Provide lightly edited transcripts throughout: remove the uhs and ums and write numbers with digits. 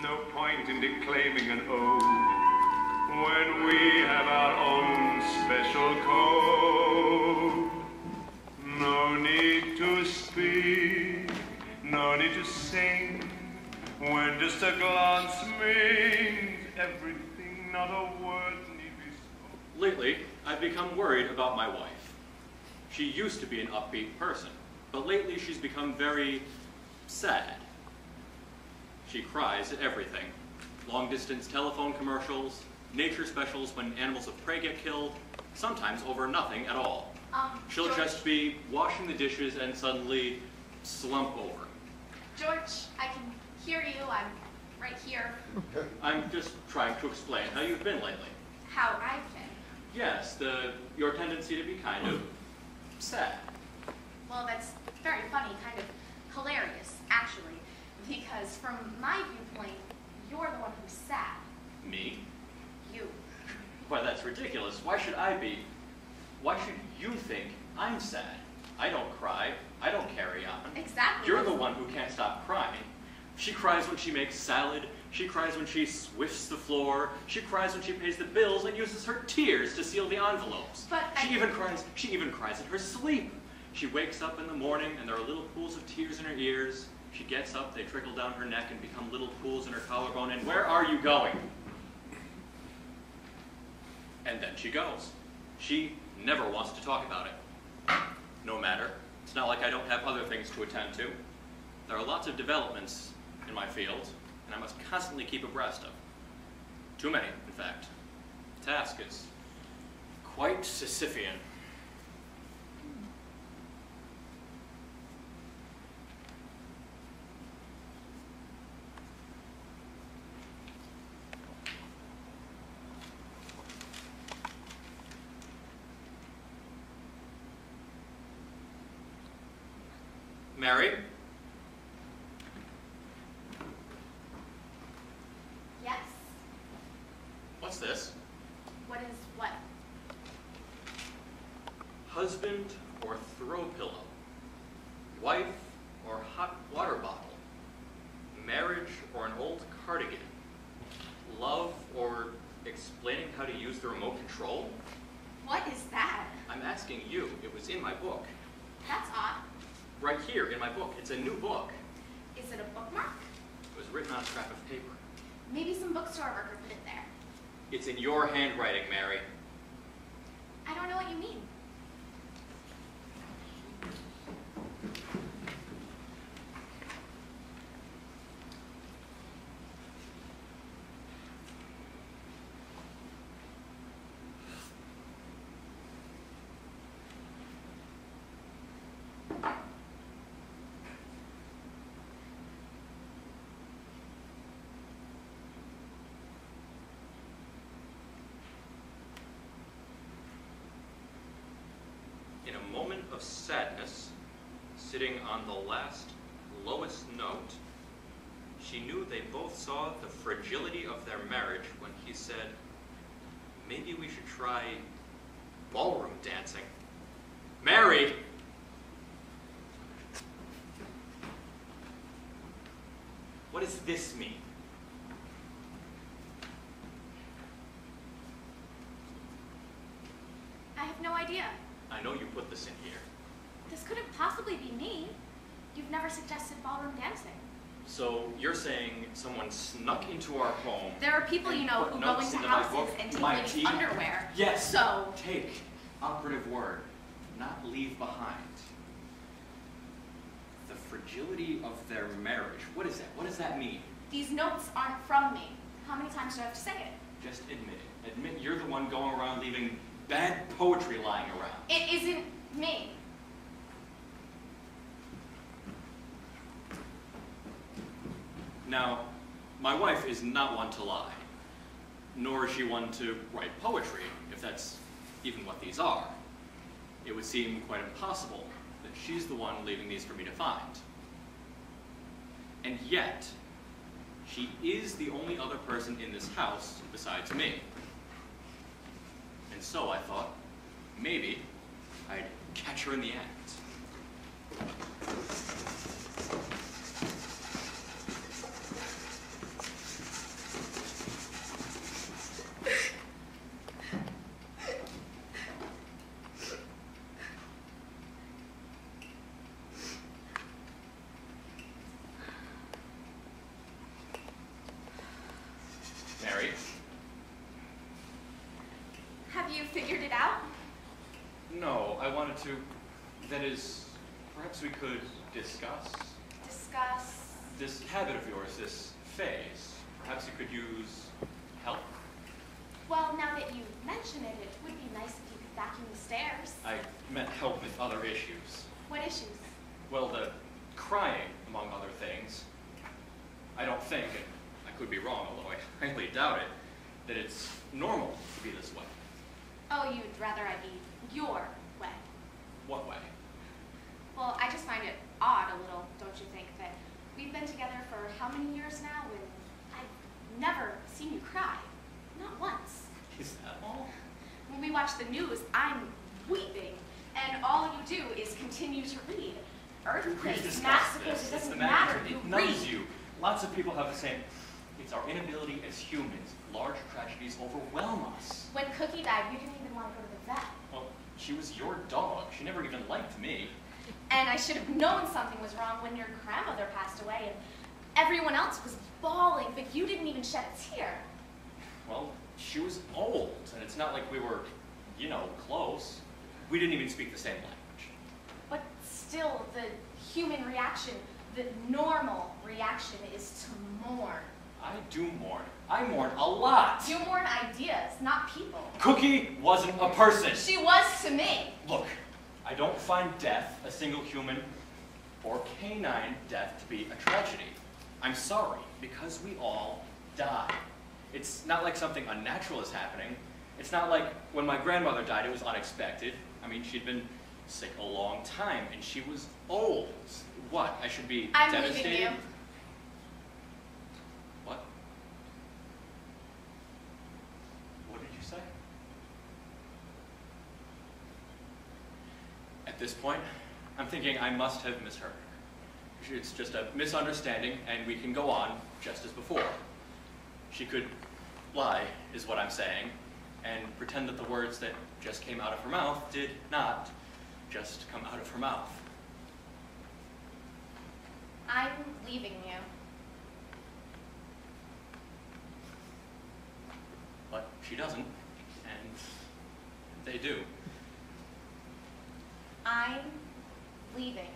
No point in declaiming an ode when we have our own special code. No need to speak, no need to sing, when just a glance means everything, not a word need be spoken. Lately, I've become worried about my wife. She used to be an upbeat person, but lately she's become very sad. She cries at everything. Long-distance telephone commercials, nature specials when animals of prey get killed, sometimes over nothing at all. She'll George, just be washing the dishes and suddenly slump over. George, I can hear you. I'm right here. I'm just trying to explain how you've been lately. How I've been. Yes, your tendency to be kind of sad. Well, that's very funny, kind of hilarious, actually, because from my viewpoint, you're the one who's sad. Me? You. Why, that's ridiculous. Why should I be? Why should you think I'm sad? I don't cry. I don't carry on. Exactly. You're the one who can't stop crying. She cries when she makes salad. She cries when she swifts the floor. She cries when she pays the bills and uses her tears to seal the envelopes. But She even cries in her sleep. She wakes up in the morning and there are little pools of tears in her ears. She gets up, they trickle down her neck and become little pools in her collarbone. And where are you going? And then she goes. She never wants to talk about it. No matter. It's not like I don't have other things to attend to. There are lots of developments in my field, and I must constantly keep abreast of. Too many, in fact. The task is quite Sisyphean. Mary? Yes. What's this? What is what? Husband or throw pillow? Wife or hot water bottle? Marriage or an old cardigan? Love or explaining how to use the remote control? What is that? I'm asking you. It was in my book. That's odd. Right here in my book. It's a new book. Is it a bookmark? It was written on a scrap of paper. Maybe some bookstore worker put it there. It's in your handwriting, Mary. I don't know what you mean. In a moment of sadness, sitting on the last, lowest note, she knew they both saw the fragility of their marriage when he said, maybe we should try ballroom dancing. Mary! What does this mean? I have no idea. I know you put this in here. This couldn't possibly be me. You've never suggested ballroom dancing. So you're saying someone snuck into our home. There are people you know put who go notes into into my houses book, and take my ladies' tea. underwear. Yes. So Take. Operative word. Not leave behind. The fragility of their marriage. What is that? What does that mean? these notes aren't from me. How many times do I have to say it? Just admit it. Admit you're the one going around leaving bad poetry lying around. It isn't me. Now, my wife is not one to lie, nor is she one to write poetry, if that's even what these are. It would seem quite impossible that she's the one leaving these for me to find. And yet, she is the only other person in this house besides me. And so I thought, maybe I'd catch her in the act. figured it out? No, I wanted to, that is, perhaps we could discuss Discuss. this habit of yours, this phase. Perhaps you could use help? Well, now that you mention it, it would be nice if you could vacuum the stairs. I meant help with other issues. What issues? Well, the crying, among other things. I don't think, and I could be wrong, although I highly doubt it, that it's normal to be this way. Oh, you'd rather I be your way. What way? Well, I just find it odd a little, don't you think, that we've been together for how many years now and I've never seen you cry. Not once. Is that all? When we watch the news, I'm weeping, and all you do is continue to read. We've Earthquakes, discussed massacres, this. it It's doesn't the matter. magnitude. You It numbs read. you. Lots of people have the same. It's our inability as humans. Large tragedies overwhelm us. When Cookie died, you didn't even want to go to the vet. Well, she was your dog. She never even liked me. And I should have known something was wrong when your grandmother passed away and everyone else was bawling, but you didn't even shed a tear. Well, she was old, and it's not like we were, you know, close. We didn't even speak the same language. But still, the human reaction, the normal reaction is to mourn. I do mourn. I mourn a lot. You mourn ideas, not people. Cookie wasn't a person. She was to me. Look, I don't find death, a single human or canine death, to be a tragedy. I'm sorry, because we all die. It's not like something unnatural is happening. It's not like when my grandmother died, it was unexpected. I mean, she'd been sick a long time, and she was old. What, I should be I'm devastated? leaving you. What? What did you say? At this point, I'm thinking I must have misheard. It's just a misunderstanding, and we can go on just as before. She could lie, is what I'm saying, and pretend that the words that just came out of her mouth did not just come out of her mouth. I'm leaving you. But she doesn't, and they do. I'm leaving.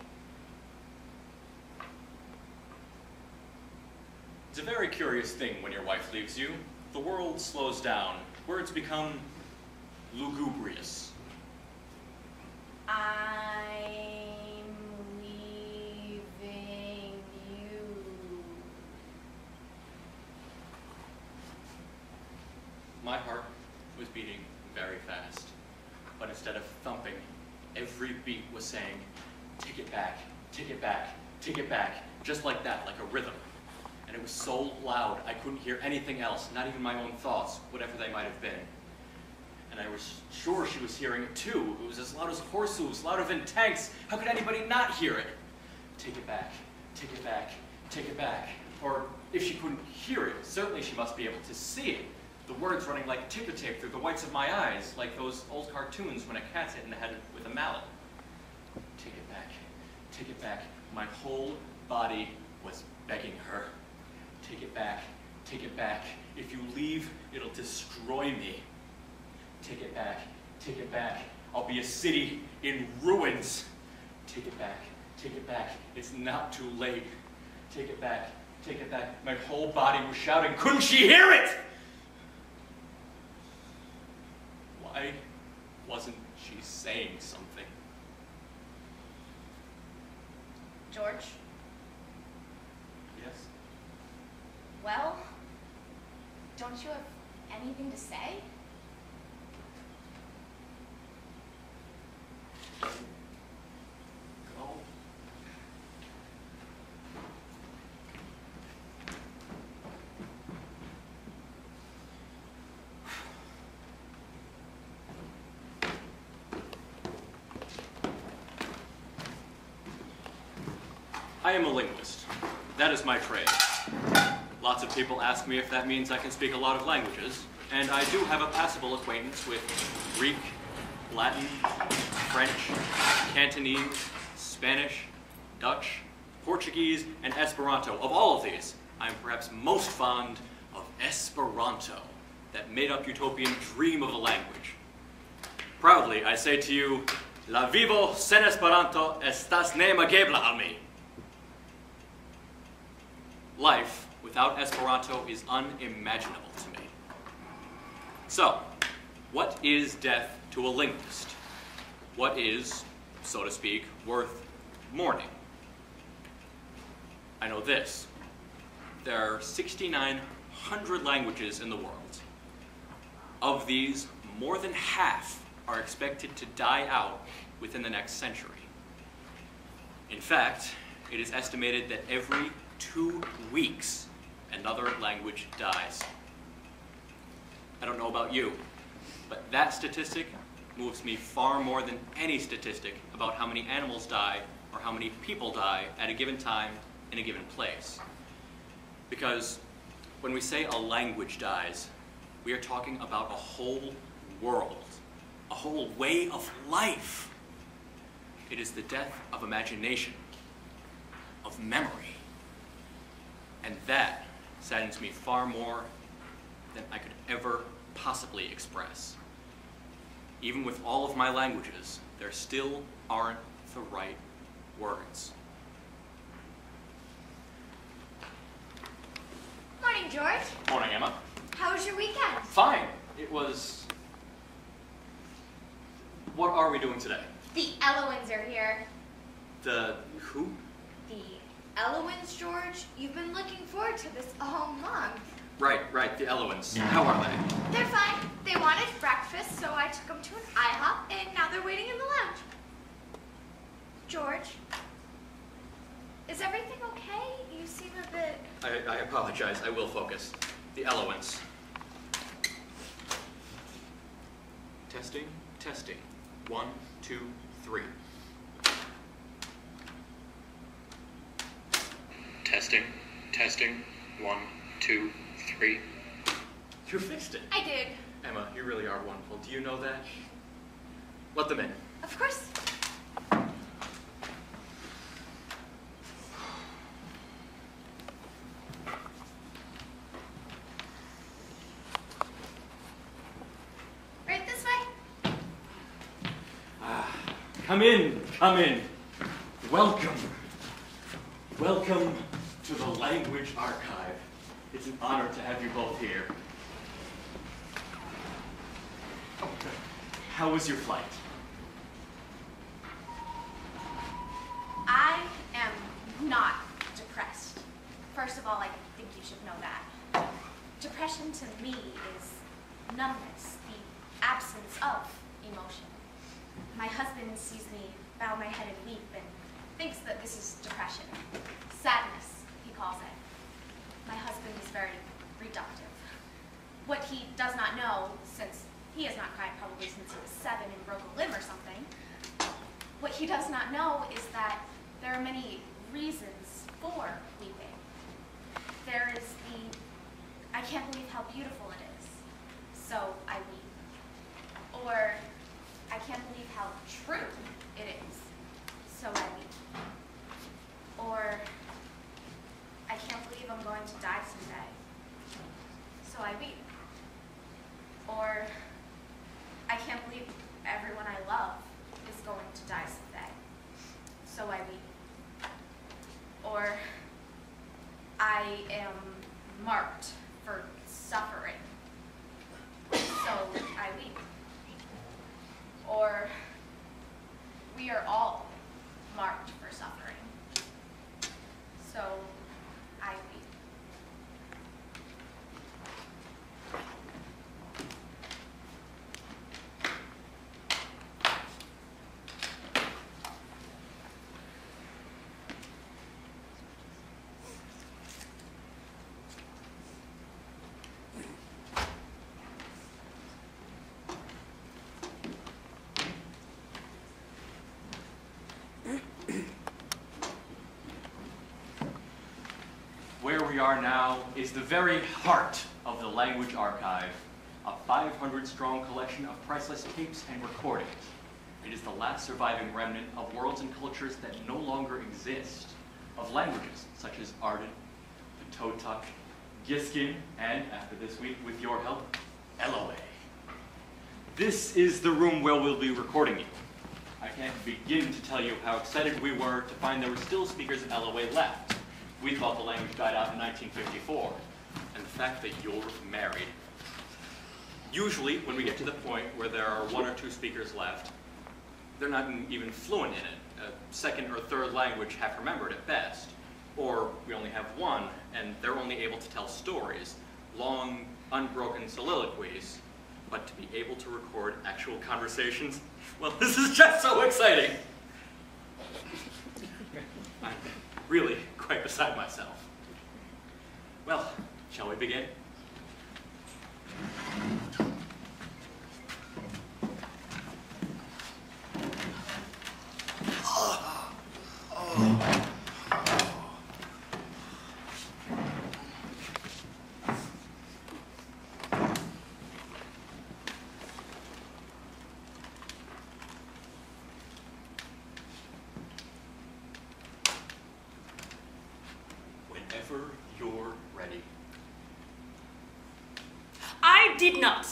It's a very curious thing when your wife leaves you. The world slows down. Words become lugubrious. I'm leaving you. My heart was beating very fast, but instead of thumping, every beat was saying, take it back, take it back, take it back, just like that, like a rhythm. And it was so loud, I couldn't hear anything else, not even my own thoughts, whatever they might have been. And I was sure she was hearing it too. It was as loud as horse hooves, louder than tanks. How could anybody not hear it? Take it back, take it back, take it back. Or if she couldn't hear it, certainly she must be able to see it. The words running like ticker tape through the whites of my eyes, like those old cartoons when a cat's hit in the head with a mallet. Take it back, take it back. My whole body was begging her. Take it back, take it back. If you leave, it'll destroy me. Take it back, take it back. I'll be a city in ruins. Take it back, take it back. It's not too late. Take it back, take it back. My whole body was shouting. Couldn't she hear it? Why wasn't she saying something? George? Yes? Well, don't you have anything to say? Go. I am a linguist. That is my trade. Lots of people ask me if that means I can speak a lot of languages, and I do have a passable acquaintance with Greek, Latin, French, Cantonese, Spanish, Dutch, Portuguese, and Esperanto. Of all of these, I am perhaps most fond of Esperanto, that made-up utopian dream of a language. Proudly, I say to you, La vivo sen Esperanto estas neimagebla al mi. Life without Esperanto is unimaginable to me. So, what is death to a linguist? What is, so to speak, worth mourning? I know this. There are 6,900 languages in the world. Of these, more than half are expected to die out within the next century. In fact, it is estimated that every 2 weeks, another language dies. I don't know about you, but that statistic moves me far more than any statistic about how many animals die or how many people die at a given time in a given place. Because when we say a language dies, we are talking about a whole world, a whole way of life. It is the death of imagination, of memory. And that saddens me far more than I could ever possibly express. Even with all of my languages, there still aren't the right words. Morning, George. Morning, Emma. How was your weekend? Fine. It was... What are we doing today? The Elowins are here. The who? The Elowins, George. You've been looking forward to this all month. Right, the Elowins. How are they? They're fine. They wanted breakfast, so I took them to an IHOP, and now they're waiting in the lounge. George, is everything okay? You seem a bit... I apologize. I will focus. The Elowins. Testing, testing. 1, 2, 3. Testing, testing. 1, 2, 3. You fixed it. I did. Emma, you really are wonderful. Do you know that? Let them in. Of course. Right this way? Come in, come in. Welcome. Welcome to the Language Archive. It's an honor to have you both here. How was your flight? I am not depressed. First of all, I think you should know that. Depression to me is numbness, the absence of emotion. My husband sees me bow my head and weep and thinks that this is depression. Sadness, he calls it. My husband is very reductive. What he does not know, since he has not cried probably since he was 7 and broke a limb or something, what he does not know is that there are many reasons for weeping. There is the, I can't believe how beautiful it is, so I weep. Or, I can't believe how true it is, so I weep. Or, I can't believe I'm going to die someday, so I weep. Or, I can't believe everyone I love is going to die someday, so I weep. Or, I am marked for suffering, so I weep. Or, we are all marked for suffering, so I weep. Where we are now is the very heart of the Language Archive, a 500-strong collection of priceless tapes and recordings. It is the last surviving remnant of worlds and cultures that no longer exist, of languages such as Arden, Totok, Giskin, and, after this week, with your help, Eloway. This is the room where we'll be recording you. I can't begin to tell you how excited we were to find there were still speakers at LOA left. We thought the language died out in 1954. And the fact that you're married. Usually, when we get to the point where there are 1 or 2 speakers left, they're not even fluent in it. A second or third language half remembered at best. Or we only have 1, and they're only able to tell stories, long, unbroken soliloquies. But to be able to record actual conversations, well, this is just so exciting. I'm really quite beside myself. Well, shall we begin? Whenever you're ready. I did not.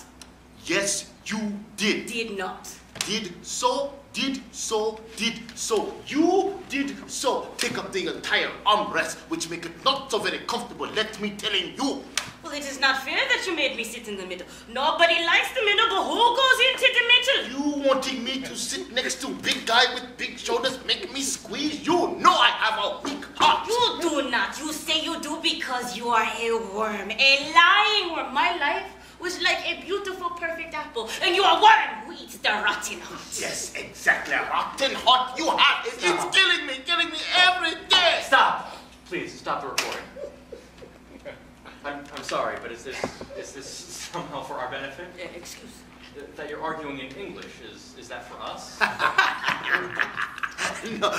Yes, you did. Did not. Did so, did so, did so. You did so. Take up the entire armrest, which make it not so very comfortable, let me telling you. Well, it is not fair that you made me sit in the middle. Nobody likes the middle, but who goes into the middle? You wanting me to sit next to big guy with big shoulders make me squeeze? You know I have a weak heart. You do not. You say you do because you are a worm, a lying worm. My life was like a beautiful, perfect apple, and you are a worm who eats the rotten heart. Yes, exactly. Rotten heart you have. It's killing me every day. Stop! Please, stop the recording. I'm sorry, but is this somehow for our benefit? Excuse. That you're arguing in English, is that for us? No.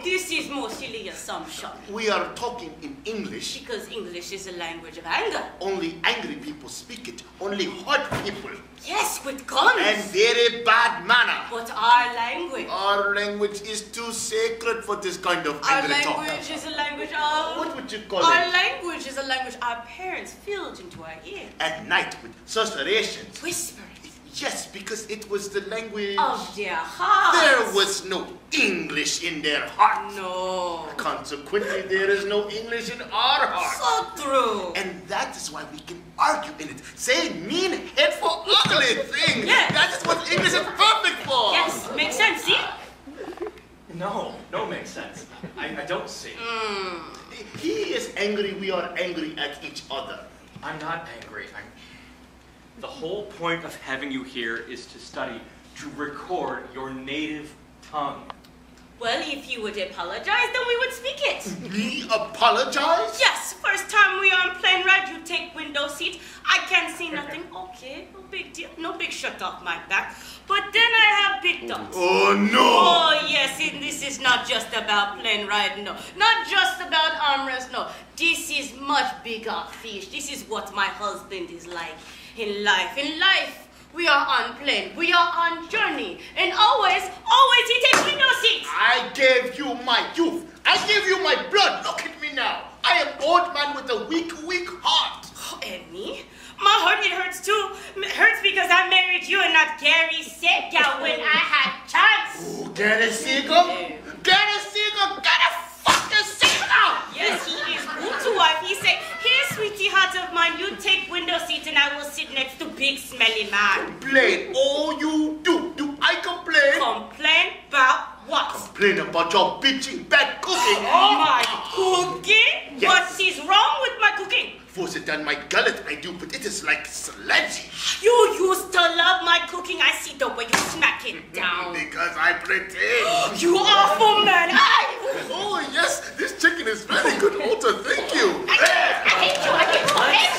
This is mostly assumption. We are talking in English. Because English is a language of anger. Only angry people speak it. Only hot people. Yes, with guns. And very bad manner. But our language. Our language is too sacred for this kind of Our angry talk. language is a language of... What would you call Our it? language is a language our parents filled into our ear. At night with susurrations. Whispering. Yes, because it was the language Of their hearts. There was no English in their heart. No. Consequently, there is no English in our heart. So true. And that is why we can argue in it, say mean, hateful, ugly things. Yes. That is what English is perfect for. Yes, makes sense, see? No, makes sense. I don't see. He is angry, we are angry at each other. I'm not angry. The whole point of having you here is to study, to record your native tongue. Well, if you would apologize, then we would speak it. We apologize? Yes, first time we are on plane ride, you take window seat. I can't see nothing. Okay, no big deal. No big shirt off my back. But then I have big dots. Oh, no. Oh, yes, and this is not just about plane ride, no. Not just about armrest, no. This is much bigger fish. This is what my husband is like in life. In life, we are on plane. We are on journey. And always he takes window seats. I gave you my youth. I gave you my blood. Look at me now. I am old man with a weak heart. Oh, and me? My heart, it hurts too. It hurts because I married you and not Gary Segal when I had chance. Oh, Gary Segal? Gary Segal, get a fucking Segal! Yes, he is good to wife. He say, here, sweetie heart of mine, you take window seat and I will sit next to big smelly man. Complain all you do. Do I complain? Complain about what? Complain about your bitching bad cooking. My cooking? Yes. What is wrong with my cooking? Force it down my gullet, I do, but it is like sludgy. You used to love my cooking. I see the way you smack it down. Because I pretend. You awful man. Oh, yes, this chicken is very good, Walter. Thank you. I hate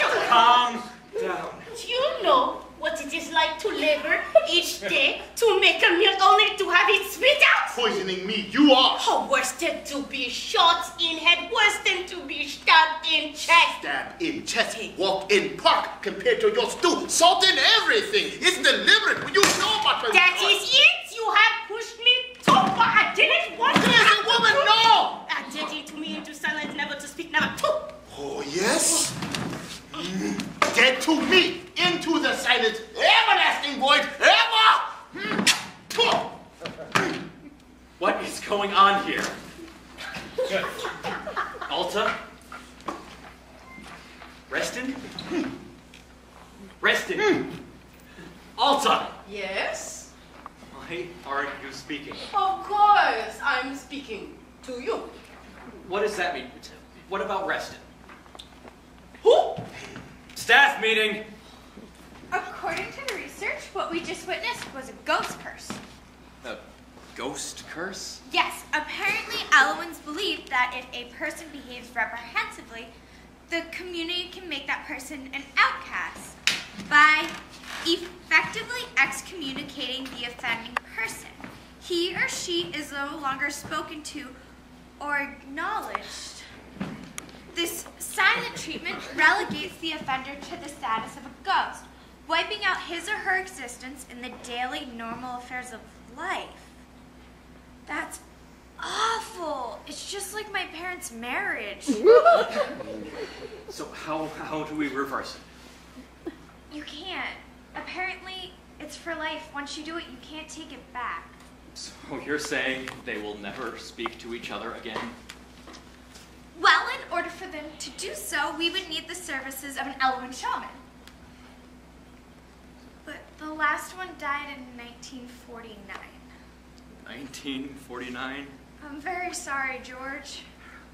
you. Calm down. Do you know what it is like to labor each day to make a meal only to have it spit out? Poisoning me, you are. Oh, worse than to be shot in head, worse than to be stabbed in chest. Stab in chest, walk in park, compared to your stew, salt in everything. It's deliberate. You know about my That is it. You have pushed me too far. I didn't want to. There's a woman, no. Attending to me into silence, never to speak, never to. Oh, yes? ahead to me into the silent, everlasting void, ever! What is going on here? Alta? Reston? Reston! Alta! Yes? Why aren't you speaking? Of course, I'm speaking to you. What does that mean? What about Reston? Who? Staff meeting! According to the research, what we just witnessed was a ghost curse. A ghost curse? Yes, apparently Eloans believe that if a person behaves reprehensibly, the community can make that person an outcast by effectively excommunicating the offending person. He or she is no longer spoken to or acknowledged. This silent treatment relegates the offender to the status of a ghost, wiping out his or her existence in the daily normal affairs of life. That's awful. It's just like my parents' marriage. So how do we reverse it? You can't. Apparently, it's for life. Once you do it, you can't take it back. So you're saying they will never speak to each other again? Well, in order for them to do so, we would need the services of an Eloan shaman. But the last one died in 1949. 1949? I'm very sorry, George.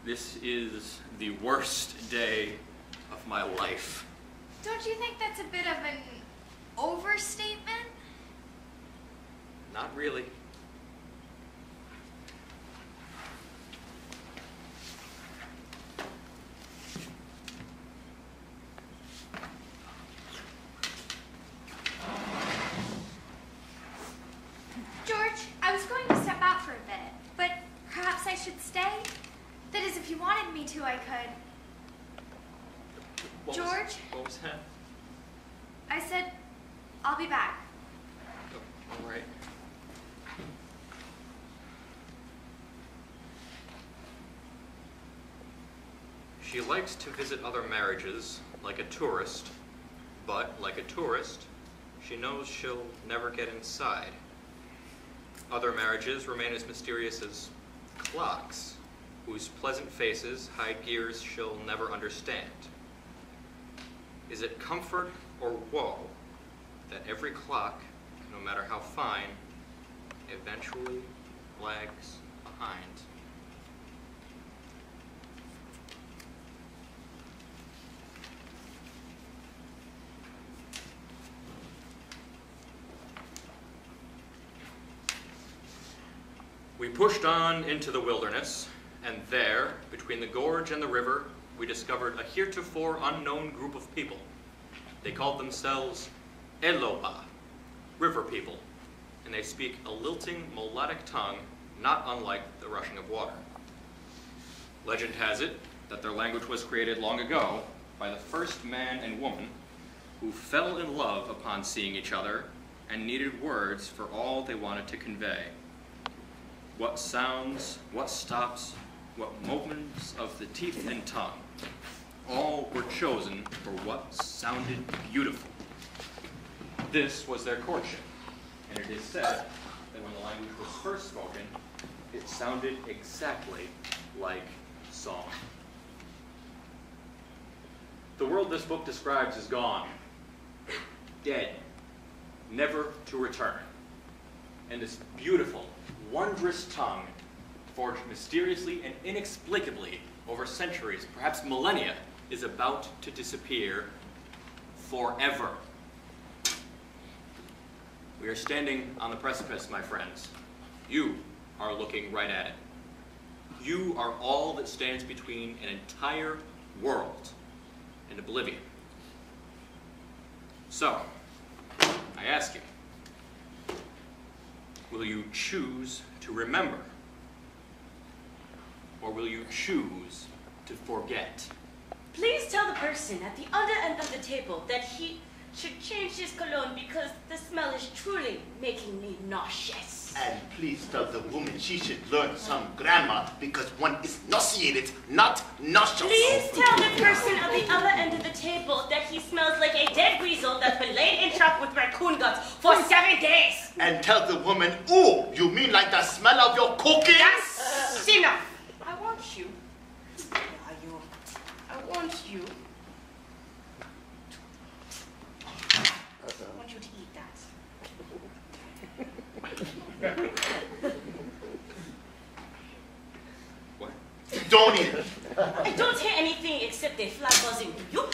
This is the worst day of my life. Don't you think that's a bit of an overstatement? Not really. George, I was going to step out for a bit, but perhaps I should stay? That is, if you wanted me to, I could. George? What was that? I said, I'll be back. Oh, all right. She likes to visit other marriages like a tourist, but like a tourist, she knows she'll never get inside. Other marriages remain as mysterious as clocks, whose pleasant faces hide gears she'll never understand. Is it comfort or woe that every clock, no matter how fine, eventually lags behind? We pushed on into the wilderness, and there, between the gorge and the river, we discovered a heretofore unknown group of people. They called themselves Eloba, river people, and they speak a lilting, melodic tongue not unlike the rushing of water. Legend has it that their language was created long ago by the first man and woman who fell in love upon seeing each other and needed words for all they wanted to convey. What sounds, what stops, what movements of the teeth and tongue, all were chosen for what sounded beautiful. This was their courtship, and it is said that when the language was first spoken, it sounded exactly like song. The world this book describes is gone, dead, never to return. And this beautiful, wondrous tongue, forged mysteriously and inexplicably over centuries, perhaps millennia, is about to disappear forever. We are standing on the precipice, my friends. You are looking right at it. You are all that stands between an entire world and oblivion. So, I ask you, will you choose to remember? Or will you choose to forget? Please tell the person at the other end of the table that he should change his cologne because the smell is truly making me nauseous. And please tell the woman she should learn some grammar because one is nauseated, not nauseous. Please tell the person at the other end of the table that he smells like a with raccoon guts for 7 days. And tell the woman, ooh, you mean like the smell of your cooking? That's enough. I want you. I want you. I want you to eat that. What? Don't eat it. I don't hear anything except a fly buzzing. You?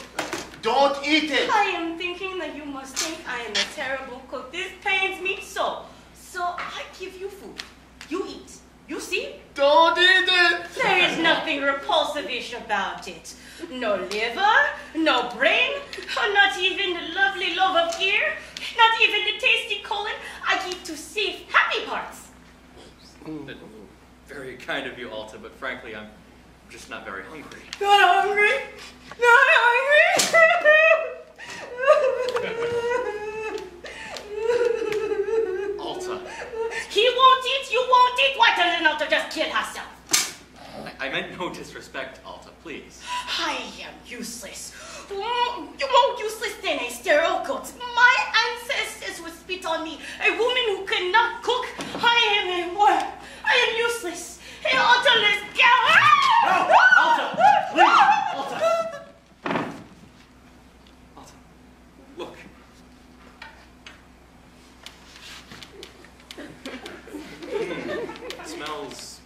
Don't eat it. I am thinking that you must think I am a terrible cook. This pains me so. So I give you food. You eat. You see? Don't eat it. There is nothing repulsive-ish about it. No liver, no brain, not even the lovely lobe of ear, not even the tasty colon. I keep to safe, happy parts. Very kind of you, Alta, but frankly, I'm just not very hungry. Not hungry? Not hungry? Alta. He won't eat, you won't eat. Why doesn't Alta just kill herself? I meant no disrespect, Alta, please. I am useless. More useless than a sterile goat. My ancestors would spit on me. A woman who cannot cook. I am a worm. I am useless. An utterless girl. No! Alta! Please! Alta! Alta, look. It smells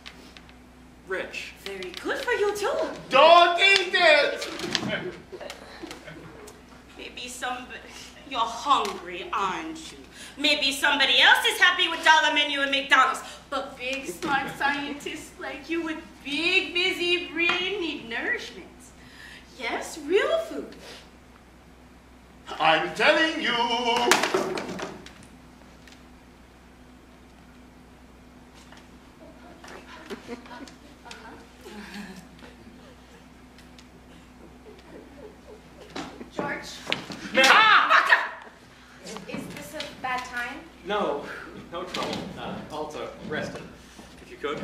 rich. Very good for you too. Don't eat it. Maybe you're hungry, aren't you? Maybe somebody else is happy with dollar menu at McDonald's. But big smart scientists like you with big busy brain need nourishment. Yes, real food. I'm telling you. George, is this a bad time? No, no trouble. Alta, rested. If you could.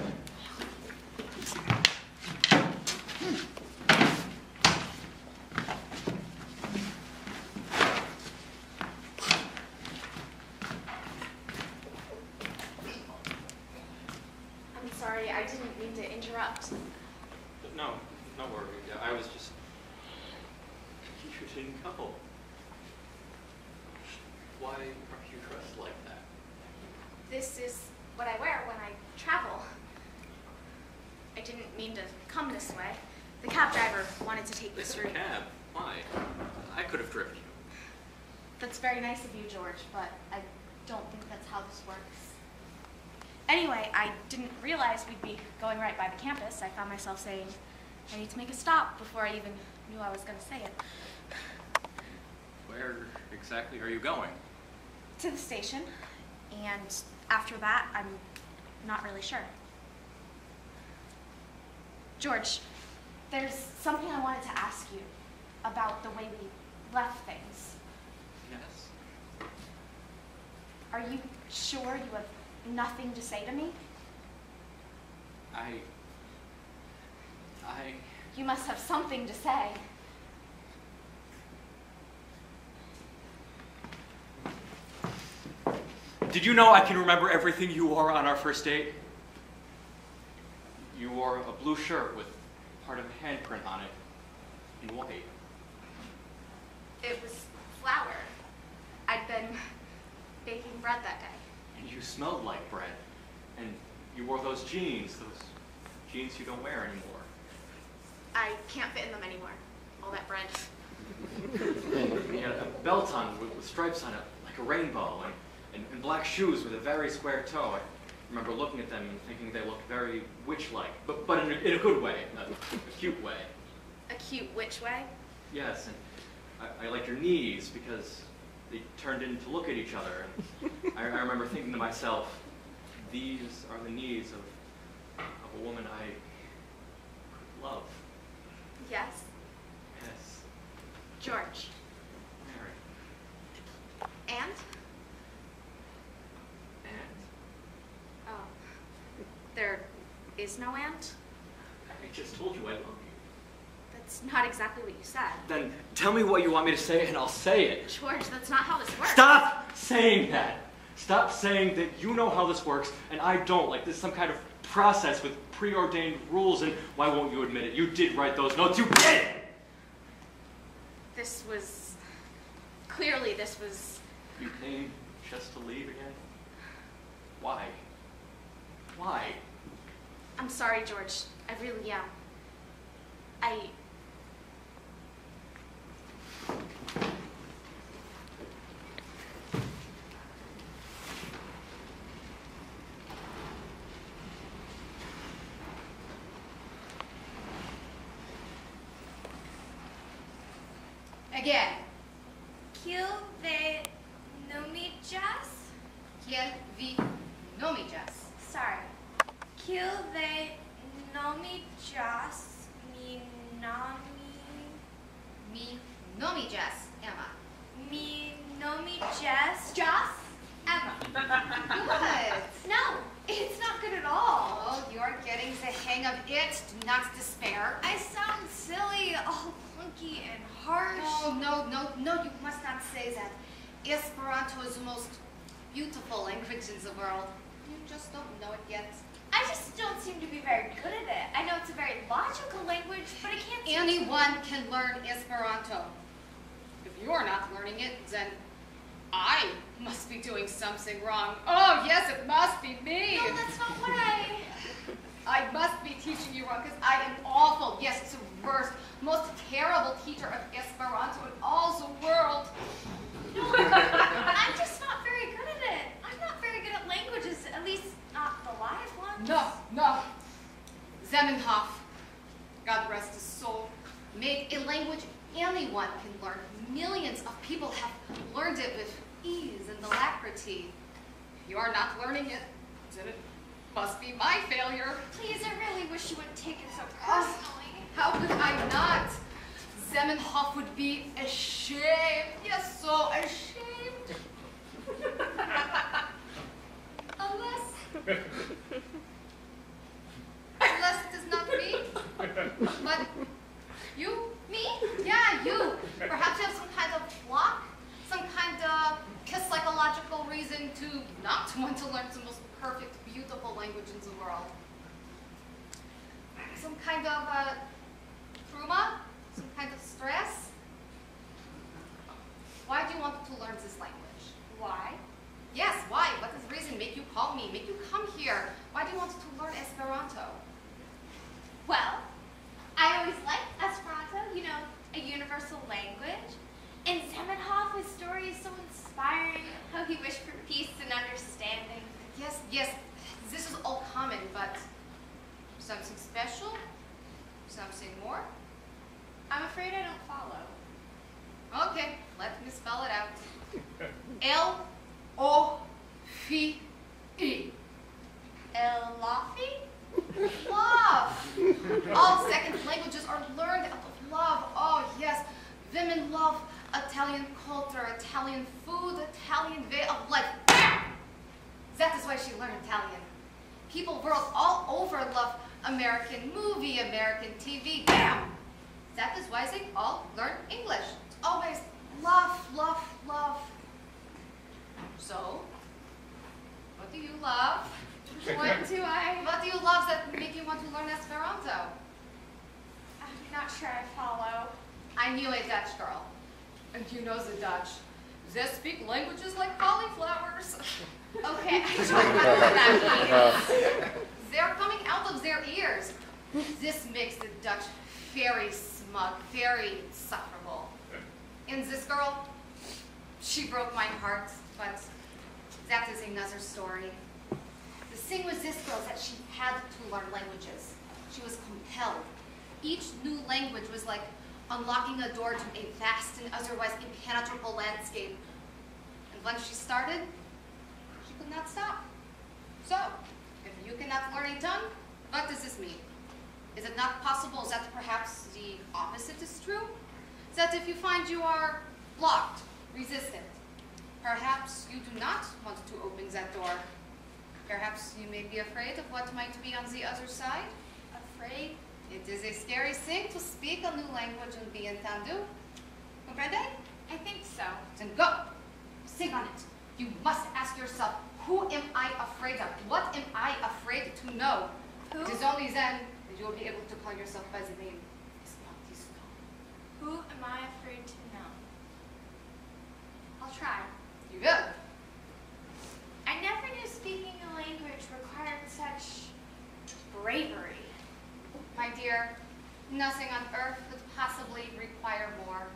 I'm sorry, I didn't mean to interrupt. No, no worry. I was just... You didn't go. Why are you dressed like that? This is what I wear when I travel. I didn't mean to come this way. The cab driver wanted to take this route. Cab? Why? I could have driven you. That's very nice of you, George, but I don't think that's how this works. Anyway, I didn't realize we'd be going right by the campus. I found myself saying, I need to make a stop before I even knew I was going to say it. Where exactly are you going? To the station, and after that, I'm not really sure. George, there's something I wanted to ask you about the way we left things. Yes. Are you sure you have nothing to say to me? You must have something to say. Did you know I can remember everything you wore on our first date? You wore a blue shirt with part of a handprint on it in white. It was flour. I'd been baking bread that day. And you smelled like bread. And you wore those jeans you don't wear anymore. I can't fit in them anymore. All that bread. You had a belt on with stripes on it, like a rainbow, and black shoes with a very square toe. I remember looking at them and thinking they looked very witch-like, but in a good way, a cute way. A cute which way? Yes, and I liked your knees because they turned in to look at each other. And I remember thinking to myself, these are the knees of a woman I could love. Yes. Yes, George. Mary. And? And Oh. There is no and? I just told you I love you. That's not exactly what you said. Then tell me what you want me to say and I'll say it. George, that's not how this works. Stop saying that! Stop saying that you know how this works and I don't, like this is some kind of process with preordained rules, and why won't you admit it? You did write those notes, you did! Clearly this was... You came just to leave again? Why? Why? I'm sorry, George. I really am. Again. Kill ve nomijas? Kiel vi nomijas? Sorry. Kill ve nomijas mi nomijas, Emma. Mi nomijas... Jas? Emma. Good. No, it's not good at all. Oh, you're getting the hang of it. Do not despair. I sound silly, all clunky and harsh. No, you must not say that. Esperanto is the most beautiful language in the world. You just don't know it yet. I just don't seem to be very good at it. I know it's a very logical language, but I can't... Anyone can learn Esperanto. If you're not learning it, then I must be doing something wrong. Oh, yes, it must be me. No, that's not what I must be teaching you wrong, because I am awful. Yes, it's the worst, most terrible teacher of Esperanto in all the world. No, I'm just not very good at it. I'm not very good at languages, at least not the live ones. No. Zamenhof, God rest his soul, made a language anyone can learn. Millions of people have learned it with ease and alacrity. If you are not learning it, then it must be my failure. Please, I really wish you wouldn't take it so personally. How could I not? Zamenhof would be ashamed. Yes, so ashamed. Unless it is not me, but you? Me? Yeah, you. Perhaps you have some kind of block, some kind of psychological reason to not want to learn the most perfect, beautiful language in the world. Some kind of trauma, some kind of stress. Why do you want to learn this language? Why? Yes, why? What does reason make you call me, make you come here? Why do you want to learn Esperanto? Well, I always liked Esperanto, you know, a universal language. And Zamenhof, his story is so inspiring, how he wished for peace and understanding. Yes, this is all common, but something special? Something more? I'm afraid I don't follow. Okay, let me spell it out. L-O-F-E. Elofi? Love. All second languages are learned out of love. Oh, yes. Women love Italian culture, Italian food, Italian way of life. Bam! That is why she learned Italian. People world all over love American movie, American TV. Bam! That is why they all learn English. It's always love, love, love. So, what do you love? What do I? What do you love that make you want to learn Esperanto? I'm not sure I follow. I knew a Dutch girl. And you know the Dutch. They speak languages like cauliflowers. Okay, I don't know what that means. They're coming out of their ears. This makes the Dutch very smug, very insufferable. And this girl, she broke my heart, but that is another story. The thing with this girl is that she had to learn languages. She was compelled. Each new language was like unlocking a door to a vast and otherwise impenetrable landscape. And once she started, she could not stop. So, if you cannot learn a tongue, what does this mean? Is it not possible that perhaps the opposite is true? That if you find you are blocked, resistant, perhaps you do not want to open that door. Perhaps you may be afraid of what might be on the other side. Afraid? It is a scary thing to speak a new language and be entendu. Comprende? I think so. Then go. Sing on it. You must ask yourself, who am I afraid of? What am I afraid to know? Who? It is only then that you will be able to call yourself by the name Esperantisto. Who am I afraid to know? I'll try. You will. I never knew speaking a language required such bravery. My dear, nothing on earth could possibly require more.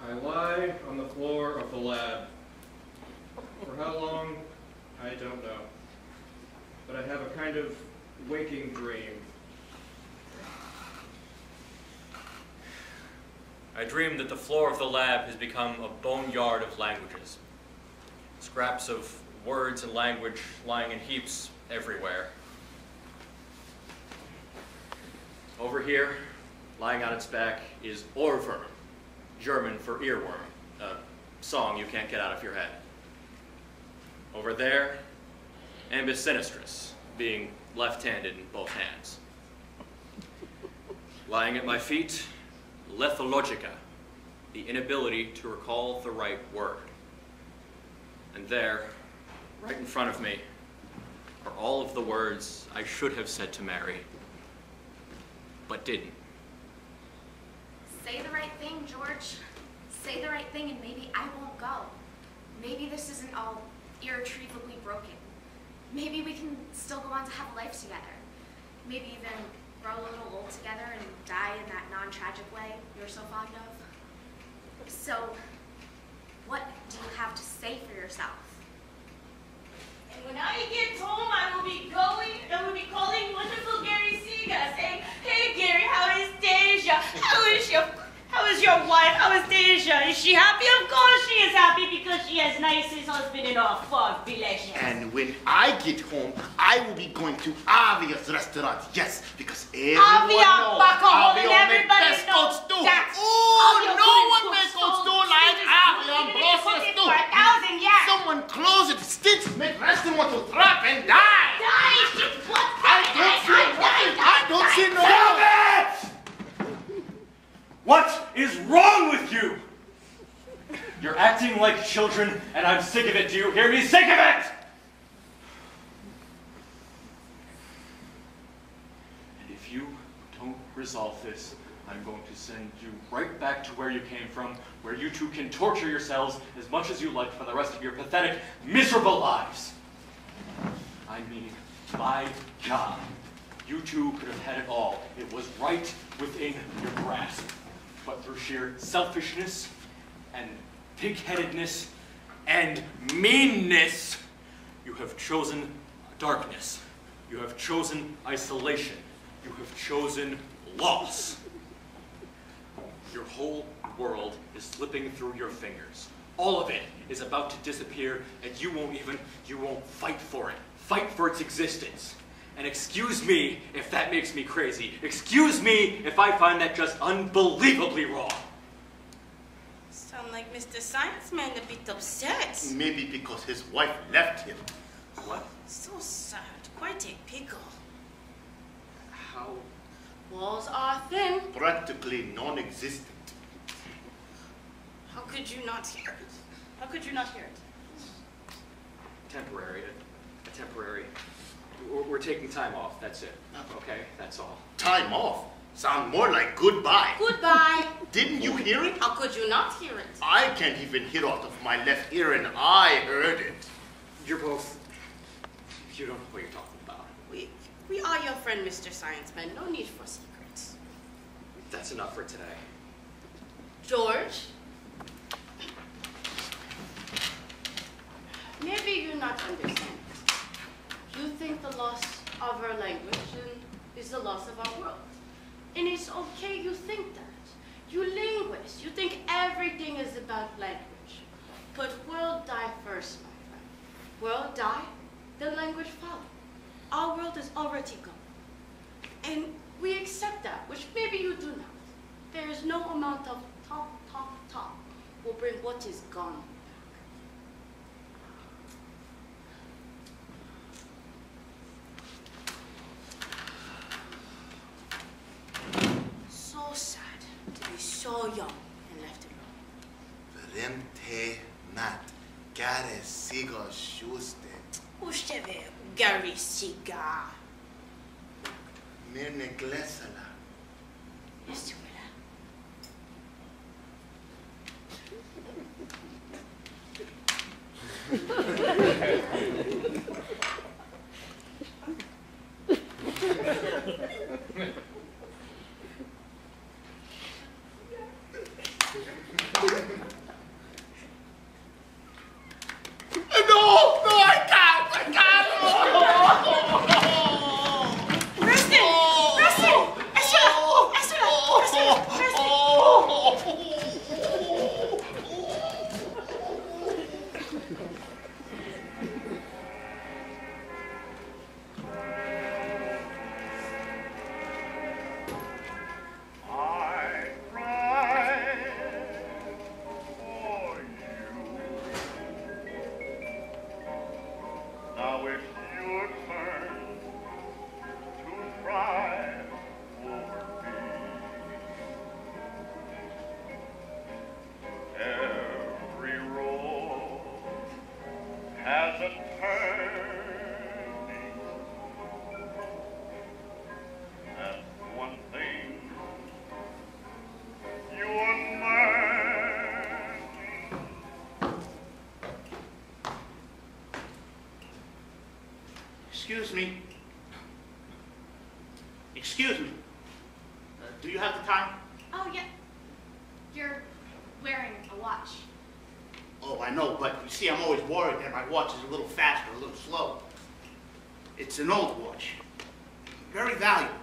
I lie on the floor of the lab. For how long, I don't know. But I have a kind of waking dream. I dream that the floor of the lab has become a boneyard of languages. Scraps of words and language lying in heaps everywhere. Over here, lying on its back, is Ohrwurm, German for earworm, a song you can't get out of your head. Over there, Ambus Sinistris, being left-handed in both hands. Lying at my feet, Lethologica, the inability to recall the right word. And there, right in front of me, are all of the words I should have said to Mary, but didn't. Say the right thing, George. Say the right thing and maybe I won't go. Maybe this isn't all irretrievably broken. Maybe we can still go on to have a life together. Maybe even grow a little old together and die in that non-tragic way you're so fond of. So, what do you have to say for yourself? And when I get home, I will be calling wonderful Gary Siga, saying, "Hey Gary, how is Deja? How is your wife? How is Deja? Is she happy? Of course she is happy because she has nicest husband in our fog village." And when I get home, I will be going to Avia's restaurant. Yes, because everyone knows Avia, everybody makes knows stew. that. Oh, no one makes stew like Avia Brosa stew. For 1,000 years. Someone close it. Sticks make restaurant to trap and die. I don't see no. Stop it! What is wrong with you? You're acting like children, and I'm sick of it. Do you hear me? Sick of it! And if you don't resolve this, I'm going to send you right back to where you came from, where you two can torture yourselves as much as you like for the rest of your pathetic, miserable lives. I mean, my God, you two could have had it all. It was right within your grasp. But through sheer selfishness and pig-headedness and meanness, you have chosen darkness. You have chosen isolation. You have chosen loss. Your whole world is slipping through your fingers. All of it is about to disappear, and you won't fight for it. Fight for its existence. And excuse me if that makes me crazy. Excuse me if I find that just unbelievably wrong. Sound like Mr. Science Man a bit upset. Maybe because his wife left him. What? So sad. Quite a pickle. How? Walls are thin. Practically non-existent. How could you not hear it? How could you not hear it? Temporary. A temporary. We're taking time off, that's it. Okay, that's all. Time off? Sound more like goodbye. Goodbye. Didn't you hear it? How could you not hear it? I can't even hear out of my left ear, and I heard it. You're both... You don't know what you're talking about. We are your friend, Mr. Science Man. No need for secrets. That's enough for today. George? Maybe you not understand. You think the loss of our language is the loss of our world. And it's okay you think that. You linguists, you think everything is about language. But world die first, my friend. World die, then language follow. Our world is already gone. And we accept that, which maybe you do not. There is no amount of talk will bring what is gone. So sad to be so young and left alone. Vremte nat, care sigo shuste. Ușteve, Gary Siga. Mirne glesala. Este umela. I cry for you. Now it's your turn to cry for me. Every road has a turning. That's one thing you're learning. Excuse me. Excuse me. Do you have the time? Oh, yeah. You're wearing a watch. Oh, I know, but you see, I'm always worried that my watch is a little fast or a little slow. It's an old watch. Very valuable,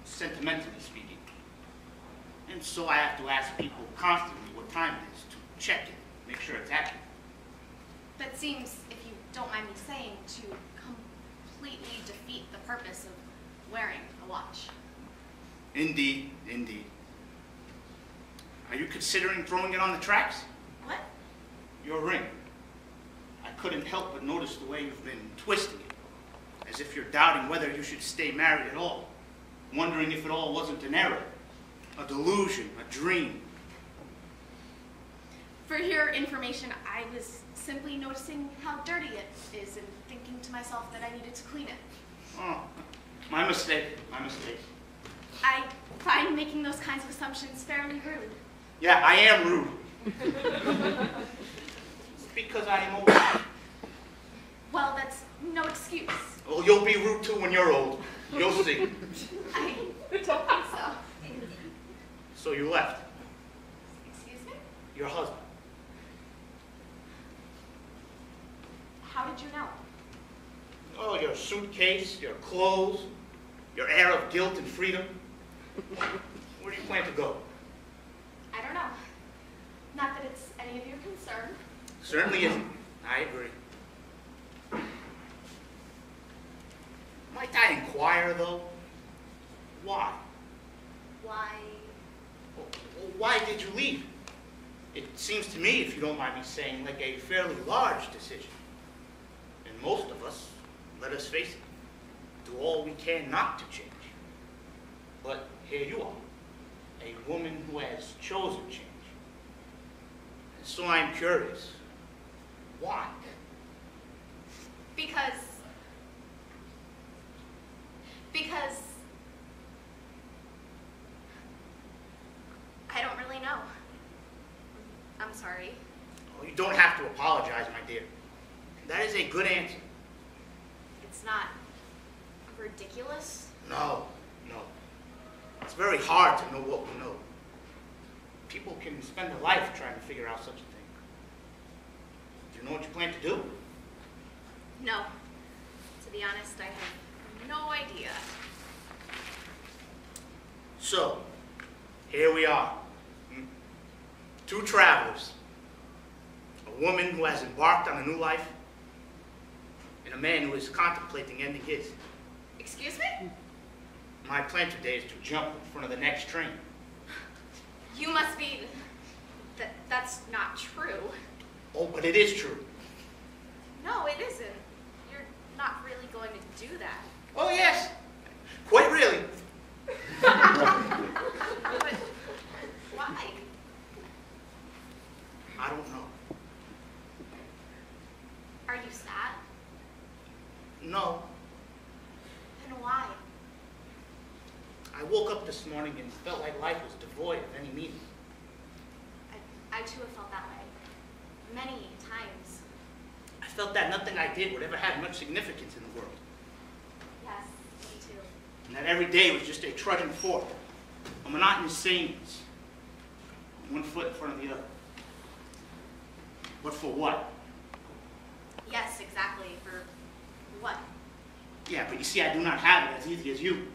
sentimentally speaking. And so I have to ask people constantly what time it is to check it, make sure it's accurate. That seems, if you don't mind me saying, to completely defeat the purpose of wearing a watch. Indeed, indeed. Are you considering throwing it on the tracks? What? Your ring. I couldn't help but notice the way you've been twisting it, as if you're doubting whether you should stay married at all, wondering if it all wasn't an error, a delusion, a dream. For your information, I was simply noticing how dirty it is and thinking to myself that I needed to clean it. Oh, my mistake, my mistake. I find making those kinds of assumptions fairly rude. Yeah, I am rude. It's because I am old. Well, that's no excuse. Well, you'll be rude too when you're old. You'll see. I don't think so. So you left. Excuse me? Your husband. How did you know? Oh, your suitcase, your clothes, your air of guilt and freedom. Where do you plan to go? I don't know. Not that it's any of your concern. Certainly isn't. I agree. Might I inquire, though? Why? Why? Why did you leave? It seems to me, if you don't mind me saying, like a fairly large decision. And most of us, let us face it, do all we can not to change. But here you are, a woman who has chosen change. And so I'm curious, why? Because I don't really know. I'm sorry. Oh, you don't have to apologize, my dear. That is a good answer. It's not ridiculous. No, no. It's very hard to know what we know. People can spend a life trying to figure out such a thing. Do you know what you plan to do? No. To be honest, I have no idea. So, here we are. Two travelers. A woman who has embarked on a new life, and a man who is contemplating ending his. Excuse me? My plan today is to jump in front of the next train. You must be That's not true. Oh, but it is true. No, it isn't. You're not really going to do that. Oh, yes. Quite really. But why? I don't know. Are you sad? No. Then why? I woke up this morning and felt like life was devoid of any meaning. I too have felt that way. Many times. I felt that nothing I did would ever have much significance in the world. Yes, me too. And that every day was just a trudging forth, a monotonous sameness, one foot in front of the other. But for what? Yes, exactly. For what? Yeah, but you see, I do not have it as easy as you.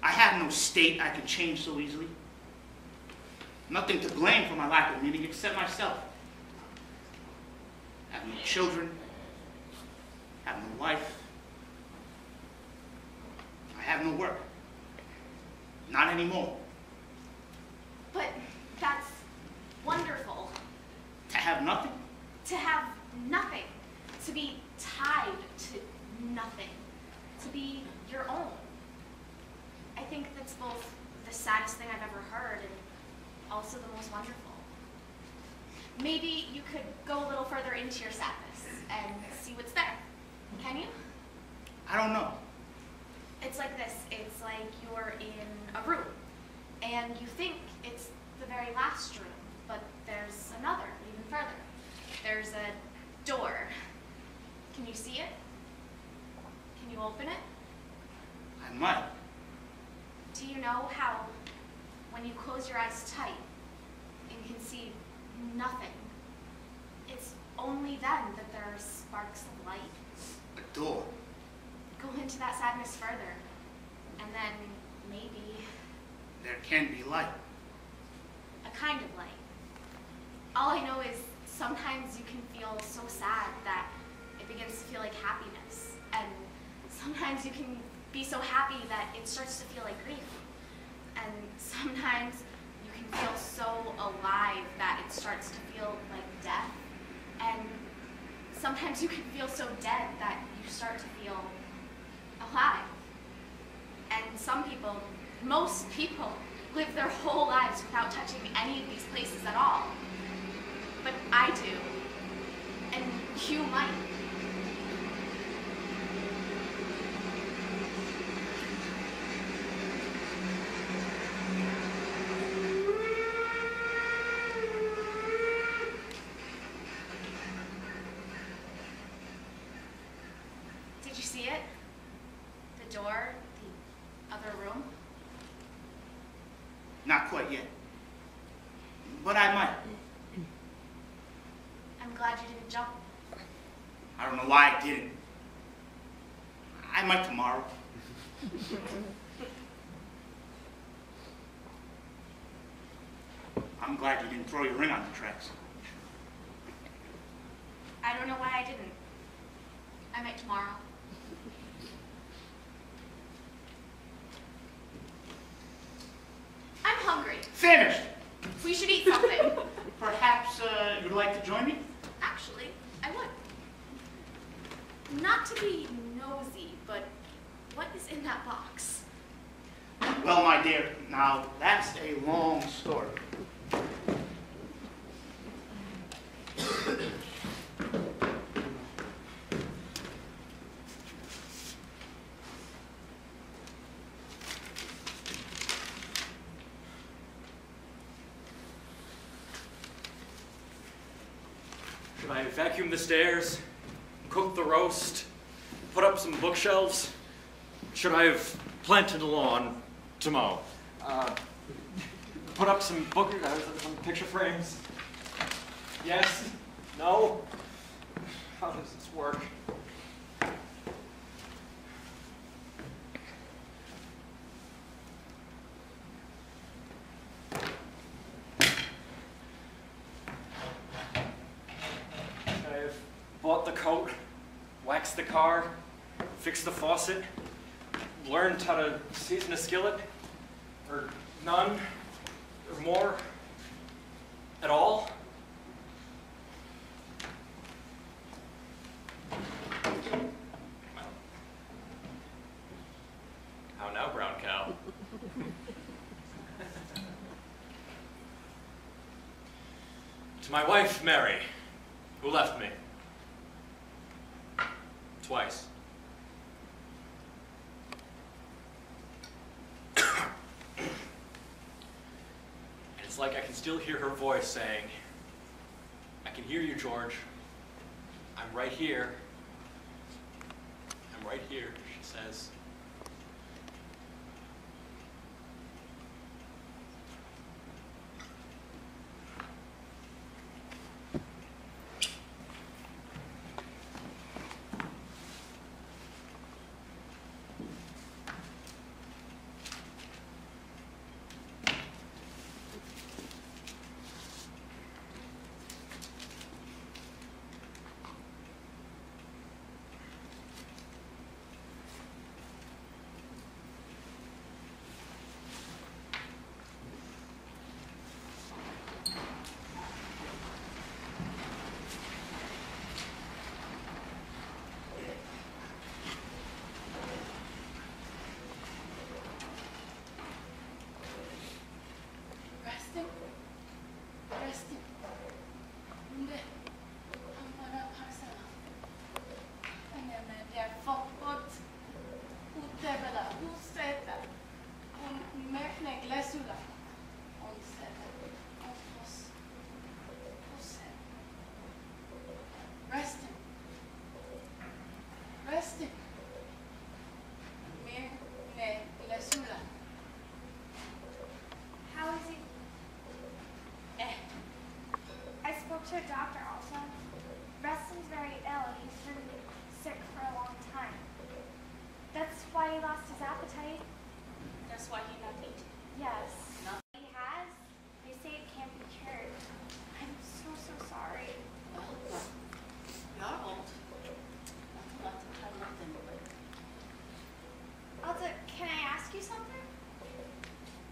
I have no state I can change so easily. Nothing to blame for my lack of meaning except myself. I have no children. I have no wife. I have no work. Not anymore. But that's wonderful. To have nothing? To have nothing. To be tied to nothing. To be your own. I think that's both the saddest thing I've ever heard and also the most wonderful. Maybe you could go a little further into your sadness and see what's there. Can you? I don't know. It's like this. It's like you're in a room and you think it's the very last room, but there's another, even further. There's a door. Can you see it? Can you open it? I might. Do you know how when you close your eyes tight and can see nothing, it's only then that there are sparks of light? A door. Go into that sadness further, and then maybe There can be light. a kind of light. All I know is sometimes you can feel so sad that it begins to feel like happiness, and sometimes you can be so happy that it starts to feel like grief, and sometimes you can feel so alive that it starts to feel like death, and sometimes you can feel so dead that you start to feel alive. And some people, most people, live their whole lives without touching any of these places at all. But I do, and you might. Did you see it? The door, the other room? Not quite yet. But I might. I'm glad you didn't jump. I don't know why I didn't. I might tomorrow. I'm glad you didn't throw your ring on the tracks. I don't know why I didn't. I might tomorrow. I'm hungry. Finished! We should eat something. Perhaps you'd like to join me? Actually, I would. Not to be nosy, but what is in that box? Well, my dear, now that's a long story. Should I vacuum the stairs, cook the roast, put up some bookshelves? Should I have planted a lawn to mow? Put up some some picture frames? Yes? No? How does this work? I've bought the coat, waxed the car, fixed the faucet, learned how to season a skillet, or none, or more. At all? Well, how now, brown cow? To my wife, Mary, who left me. Twice. And it's like I can still hear her voice saying, I can hear you, George. I'm right here. I'm right here, she says. How is he? I spoke to a doctor also. Reston's very ill. He's been sick for a long time. That's why he lost his appetite. That's why he not eating. Yes. No. He has. They say it can't be cured. I'm so sorry. Well, you're old. Not to tell nothing, but Alta, can I ask you something?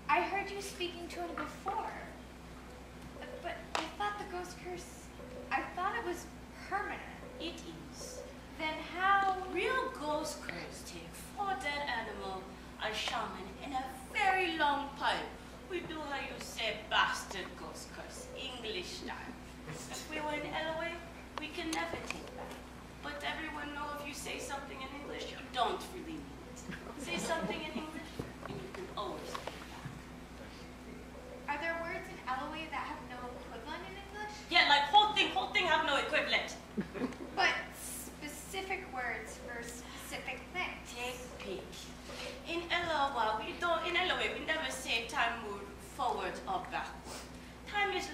I heard you speaking to him before. But I thought the ghost curse, I thought it was permanent. it is. Then how? Real ghost curse take 4 dead animal, a shaman, and a very long pipe. We do how you say bastard ghost curse, English style. If we were in LOA, we can never take that. But everyone know if you say something in English, you don't really mean it. Say something in English, and you can always take it back. Are there words in LOA that have no equivalent in English? Yeah, like whole thing have no equivalent. But specific words for specific things. Take pick. In LOA, we never say time move forward or backward. Time is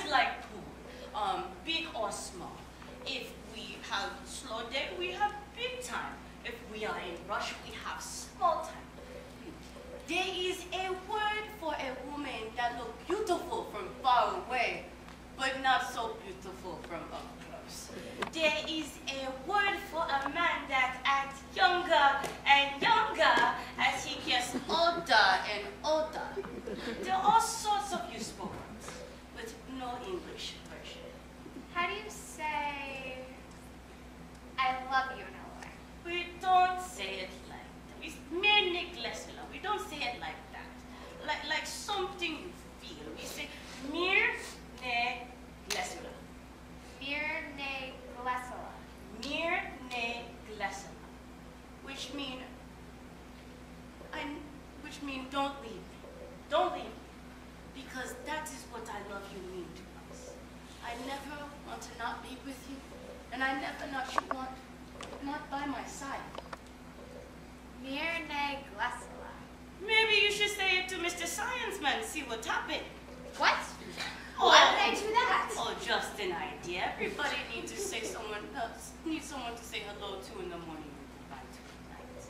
like pool, big or small. If we have slow day, we have big time. If we are in rush, we have small time. There is a word for a woman that looks beautiful from far away, but not so beautiful from up close. There is a word for a man that acts younger and younger as he gets older and older. There are all sorts of useful words, but no English version. How do you say I love you in LOA? We don't say it like that. We we don't say it like that. Like something you feel. We say mir ne glesula. Mir ne glesala. Mir ne glesula. Which mean don't leave me. Don't leave me. Because that is what I love you mean to us. I never want to not be with you, and I never want not by my side. Mir ne glesala. Maybe you should say it to Mr. Science Man, see what happened. What? Oh, Why would I do that? Oh, just an idea. Everybody needs to say someone to say hello to in the morning and goodbye to at night.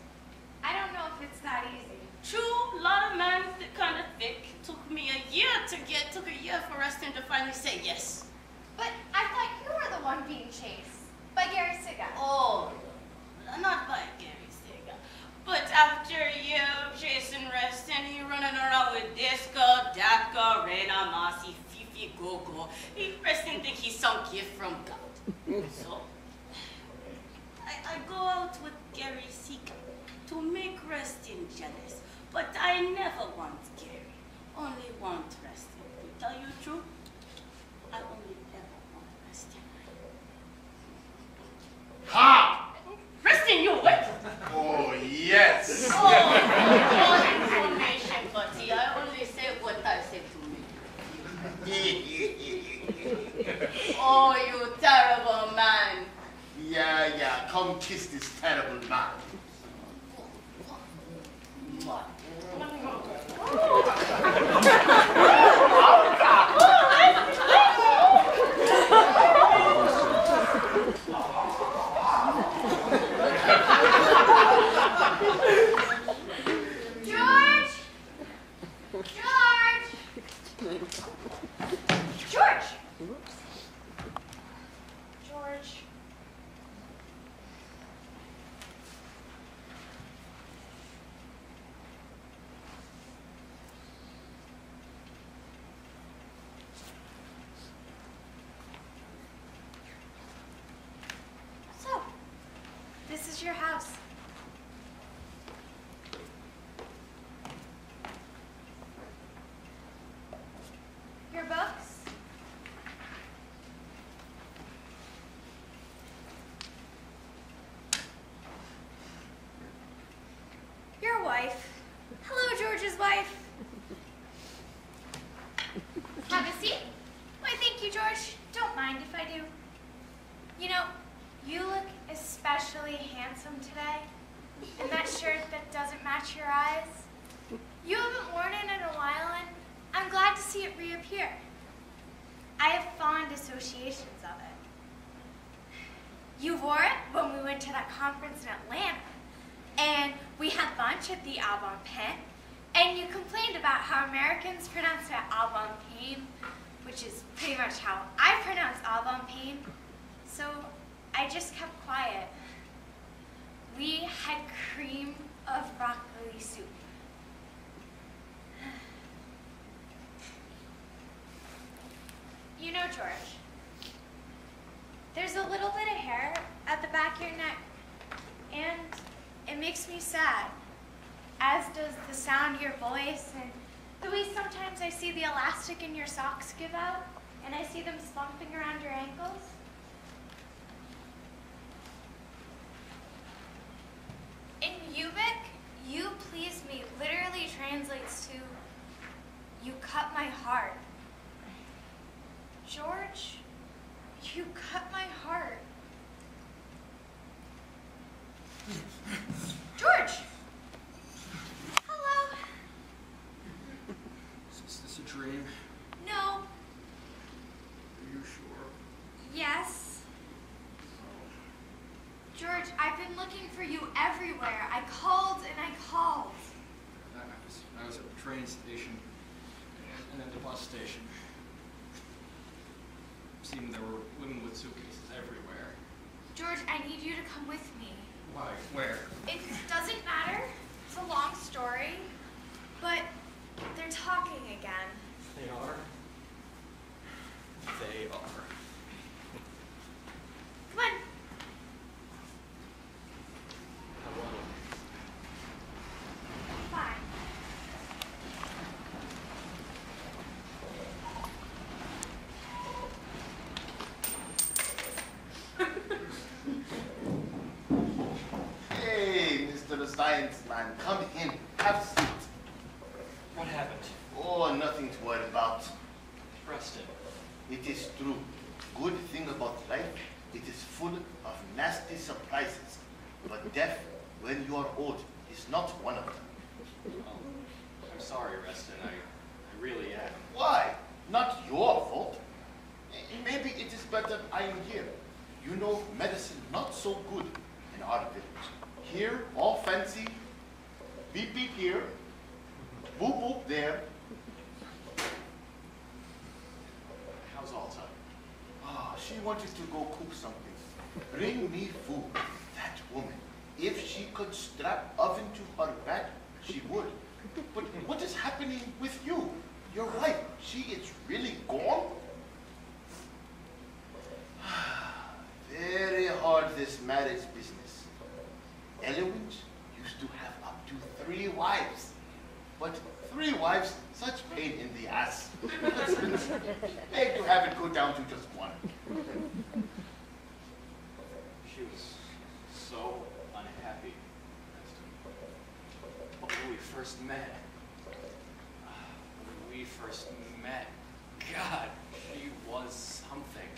I don't know if it's that easy. True, a lot of men kind of thick. Took a year for Reston to finally say yes. But I thought you were the one being chased by Gary Siga. Oh, not by Gary Sega. But after you chasing Reston, he running around with Disco, Daka, Rena, Masi, Fifi, I go out with Gary Seeker to make Rustin jealous, but I never want Gary, only want Rustin. To tell you the truth, I only ever want Rustin. Ha! Rustin, you what? Oh, yes. Oh, more information, Buddy. I only say what I said to me. Oh, you terrible man. Yeah, come kiss this terrible man. George. So, this is your house. Your books? Your wife. Hello, George's wife. Have a seat. Why, thank you, George. Don't mind if I do. You know, you look especially handsome today. And that shirt that doesn't match your eyes. You haven't worn it in a while, and I'm glad to see it reappear. I have fond associations of it. You wore it when we went to that conference in Atlanta. And we had lunch at the Algonquin, and you complained about how Americans pronounce it Algonquin, which is pretty much how I pronounce Algonquin. So I just kept quiet. We had cream of broccoli soup. You know, George, there's a little bit of hair at the back of your neck, and it makes me sad, as does the sound of your voice and the way sometimes I see the elastic in your socks give out, and I see them slumping around your ankles. In Ubik, you please me literally translates to, you cut my heart. George, you cut my heart. George! Hello. Is this a dream? No. Are you sure? Yes. George, I've been looking for you everywhere. I called and I called. I was at the train station and at the bus station. It seemed there were women with suitcases everywhere. George, I need you to come with me. Why? Where? It doesn't matter. It's a long story. But they're talking again. They are. They are. Come on. Fine. Hey, Mr. Science Man, come in. Have a seat. What happened? Oh, nothing to worry about. Rustin. It is true. Good thing about life, it is full of nasty surprises. But death, when you are old, is not one of them. Oh, I'm sorry, Rustin. I really am. Why? Not your fault. Maybe it is better I am here. You know, medicine not so good in our village. Here, all fancy. Beep beep here. Boop boop there. How's Alta? Ah, she wanted to go cook something. Bring me food. That woman. If she could strap oven to her back, she would. But what is happening with you? Your wife, she is really gone? Very hard, this marriage business. Elowinch used to have up to 3 wives. But 3 wives, such pain in the ass. Husbands beg to have it go down to just 1. She was so unhappy. But when we first met, God, she was something.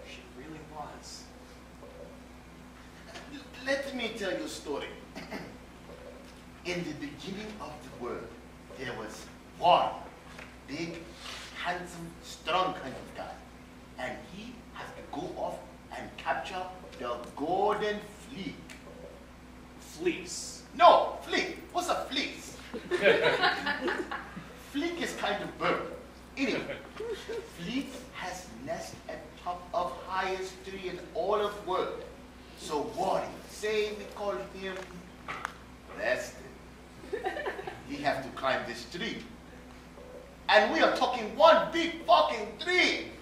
She really was. Let me tell you a story. In the beginning of the world, there was one big, handsome, strong kind of guy. And he has to go off and capture the golden fleece. Fleece? No, fleece. What's a fleece? Fleek is kind of bird. Anyway, Fleek has nest at top of highest tree in all of world. So what do you say we call him Rested? He have to climb this tree. And we are talking one big fucking tree.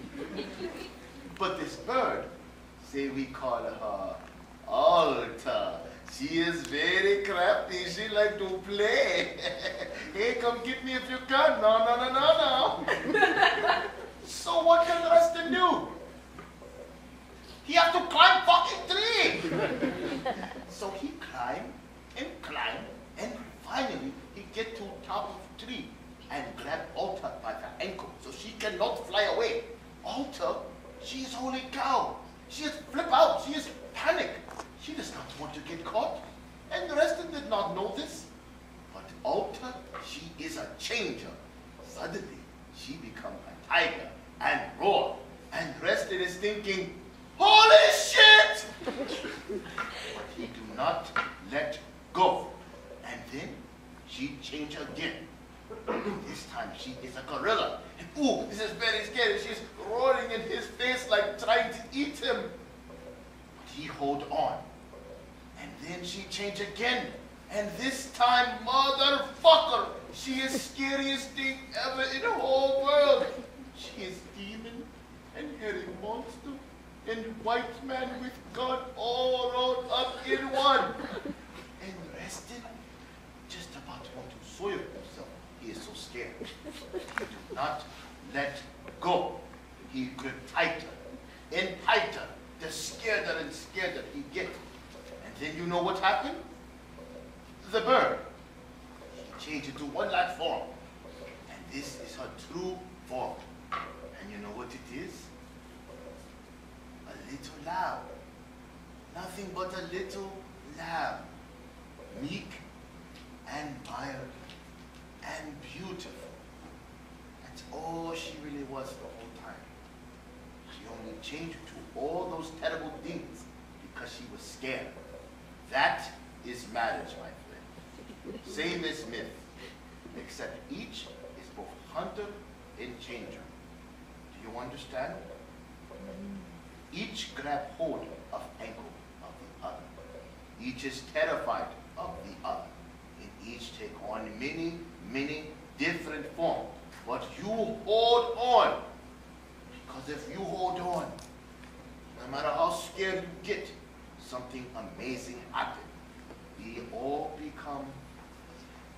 But this bird, say we call her Alta. She is very crafty. She like to play. Hey, come get me if you can. No. So what can Rustin do? He have to climb fucking tree. So he climb, and finally he get to top of tree and grab Alta by the ankle so she cannot fly away. Alta, she is holy cow. She is flip out. She is panic. She does not want to get caught. And the rest did not know this. But Alta, she is a changer. Suddenly, she become a tiger and roar. And Rested is thinking, holy shit! But he do not let go. And then she change again. This time she is a gorilla. And ooh, this is very scary. She's roaring in his face like trying to eat him. But he hold on. And then she change again. And this time, motherfucker, she is scariest thing ever in the whole world. She is demon and hairy monster and white man with gun all rolled up in one. And Rested just about to want to soil himself. He is so scared. He do not let go. He grip tighter and tighter. The scareder and scareder he get. And then you know what happened? The bird. She changed into one last form. And this is her true form. And you know what it is? A little lamb. Nothing but a little lamb. Meek and mild and beautiful. That's all she really was the whole time. She only changed to all those terrible things because she was scared. That is marriage, my friend. Same as myth, except each is both hunter and changer. Do you understand? Each grab hold of ankle of the other. Each is terrified of the other. And each take on many, many different forms. But you hold on. Because if you hold on, no matter how scared you get, something amazing happens. We all become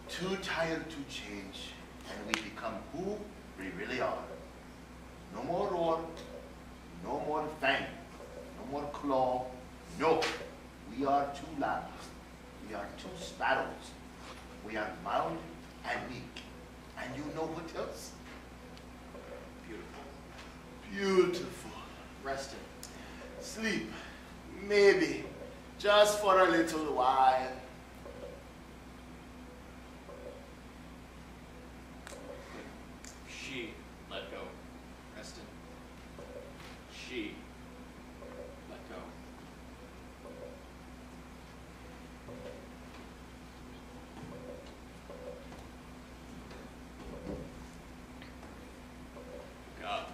too tired to change, and we become who we really are. No more roar, no more fang, no more claw. No, we are two lambs. We are two sparrows. We are mild and meek. And you know what else? Beautiful. Beautiful. Rested. Sleep. Maybe. Just for a little while. She let go. Rested. She let go. God.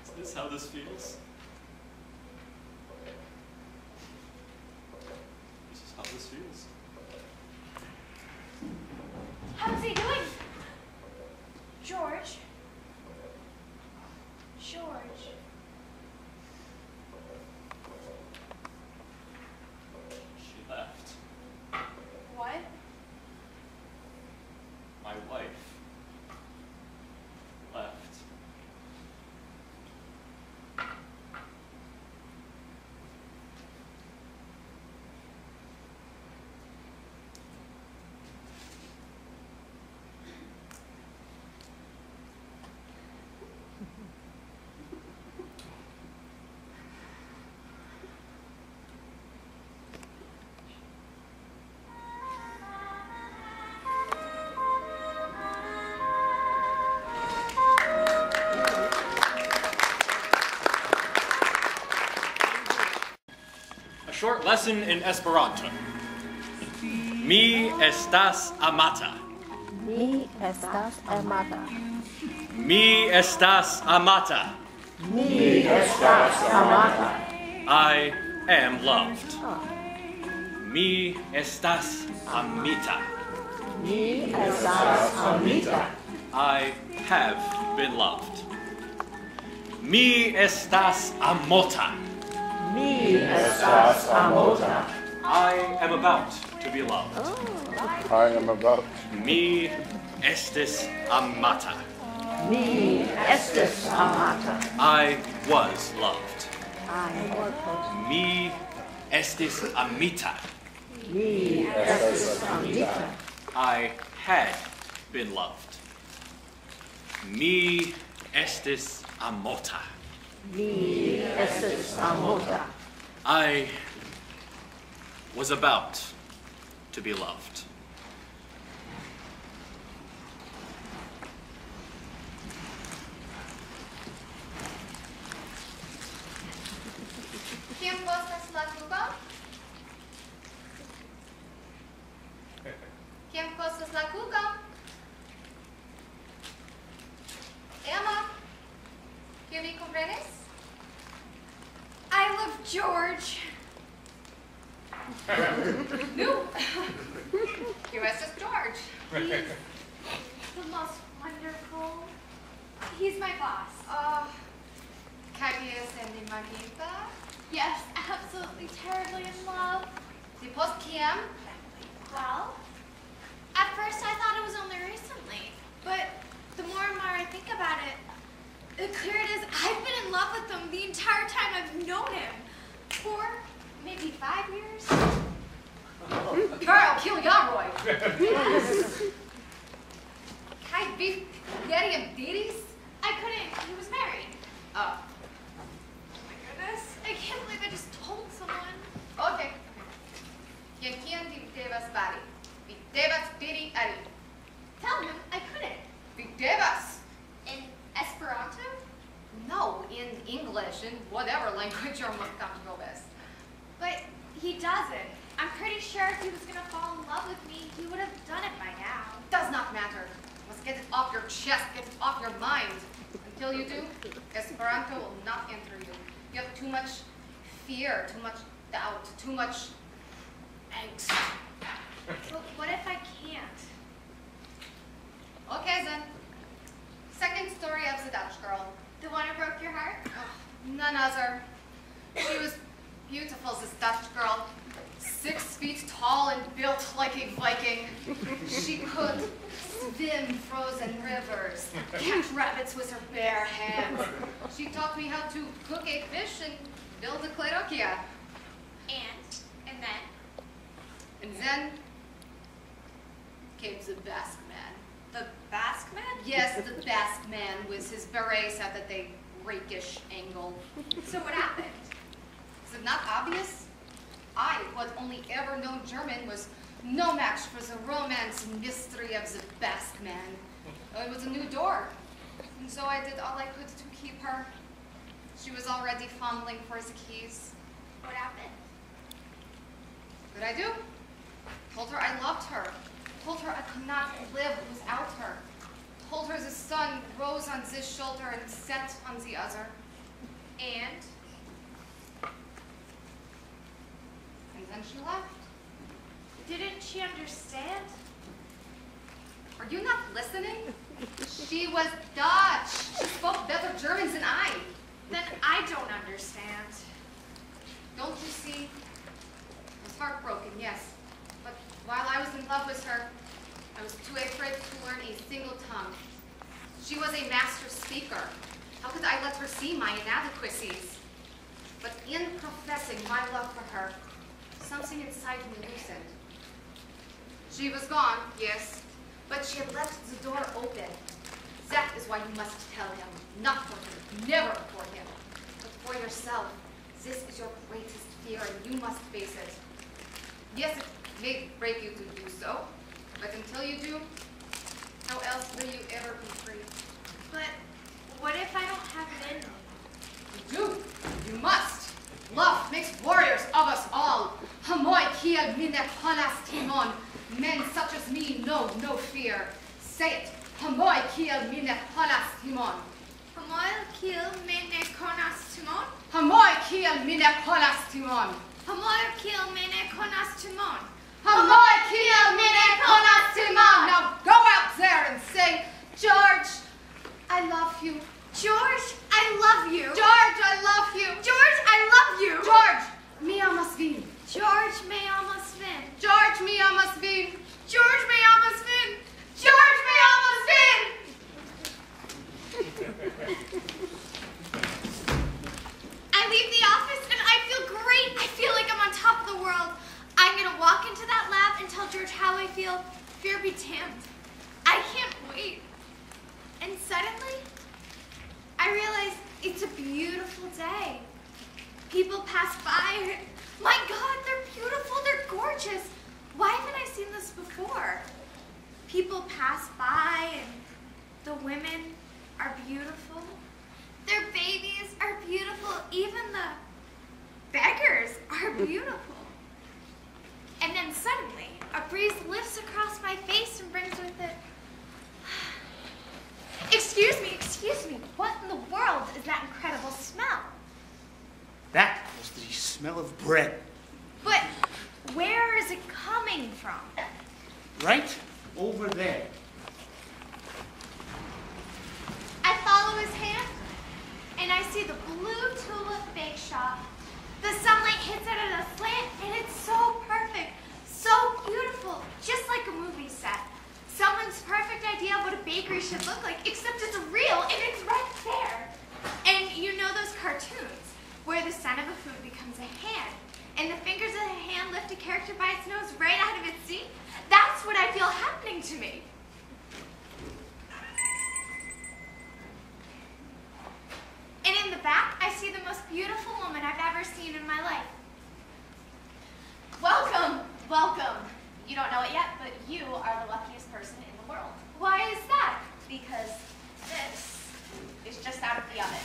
Is this how this feels? This is how this feels. How's he doing? my wife left. Short lesson in Esperanto. Mi estas amata. Mi estas amata. Mi estas amata. Mi estas amata. I am loved. Mi estas amita. Mi estas amita. I have been loved. Mi estas amota. Mi estas amota. I am about to be loved. I am about. Mi estis amata. Mi estis amata. I was loved. I was. Mi estis amita. Mi estis amita. I had been loved. Mi estis amota. Mi estis amota. I was about to be loved. ¿Quién cosas la cuca? ¿Quién cosas la cuca? Emma, ¿qué me comprendes? I love George. No. You es just George. He's the most wonderful. He's my boss. Cagues en mi margarita. Yes, absolutely terribly in love. Después quién? Well, at first I thought it was only recently, but the more and more I think about it, the clearer it is I've been in love with him the entire time I've known him. 4, maybe 5 years. Girl, kill Yahroy. Can I be getting him ditties? I couldn't. He was married. Oh. My goodness. I can't believe I just told someone. Okay. ¿Quién debas bari? Debas diri ari. Tell him I couldn't. Debas. In Esperanto? No, in English, in whatever language you're most comfortable with. But he doesn't. I'm pretty sure if he was going to fall in love with me, he would have done it by now. Does not matter. Must get it off your chest, get it off your mind. Until you do, Esperanto will not enter you. You have too much fear, too much doubt, too much angst. But what if I can't? Okay, then. Second story of the Dutch girl. The one who broke your heart? Oh, none other. She was beautiful, this Dutch girl. 6 feet tall and built like a Viking. She could swim frozen rivers, catch rabbits with her bare hands. She taught me how to cook a fish and build a klerokia. And then? And then came the Basque man. The Basque man? Yes, the Basque man with his berets at a rakish angle. So what happened? Is it not obvious? I, who had only ever known German, was no match for the romance and mystery of the Basque man. It was a new door, and so I did all I could to keep her. She was already fumbling for the keys. What happened? What did I do? Told her I loved her. Told her I could not live without her. Told her the sun rose on this shoulder and set on the other. And Then she left. didn't she understand? Are you not listening? She was Dutch. She spoke better German than I. Then I don't understand. Don't you see? I was heartbroken, yes. But while I was in love with her, I was too afraid to learn a single tongue. She was a master speaker. How could I let her see my inadequacies? But in professing my love for her, something inside me loosened. She was gone, yes, but she had left the door open. That is why you must tell him, not for him, never for him, but for yourself. This is your greatest fear, and you must face it. Yes, it may break you to do so, but until you do, how else will you ever be free? But what if I don't have it in me? You do. You must. Love makes warriors of us all. Hamoi kiel mine honas timon. Men such as me know no fear. Say it. Hamoi kiel mine honas timon. Hamoil kiel mene konas timon? Hamoi kiel mine honas timon. Hamoil kiel mene konas timon? Hamoi kiel mine honas timon. Now go out there and say, George, I love you. George, I love you. George, I love you. George, I love you. George, mi amas vin. George, me amas vin. George, mi amas vin. George, me amas vin. George, mi amas vin. I leave the office and I feel great. I feel like I'm on top of the world. I'm gonna walk into that lab and tell George how I feel. Fear be damned. I can't wait. And suddenly, I realize it's a beautiful day. People pass by. My God, they're beautiful, they're gorgeous. Why haven't I seen this before? People pass by and the women are beautiful. Their babies are beautiful. Even the beggars are beautiful. And then suddenly, a breeze lifts across my face and brings with it, excuse me, what in the world is that incredible smell? That was the smell of bread. But where is it coming from? Right over there. I follow his hand, and I see the Blue Tulip Bake Shop. The sunlight hits it at a slant, and it's so perfect, so beautiful, just like a movie set. Someone's perfect idea of what a bakery should look like, except it's real, and it's right there. And you know those cartoons, where the son of a food becomes a hand, and the fingers of the hand lift a character by its nose right out of its seat? That's what I feel happening to me. And in the back, I see the most beautiful woman I've ever seen in my life. Welcome, welcome. You don't know it yet, but you are the luckiest person in the world. Why is that? Because this is just out of the oven.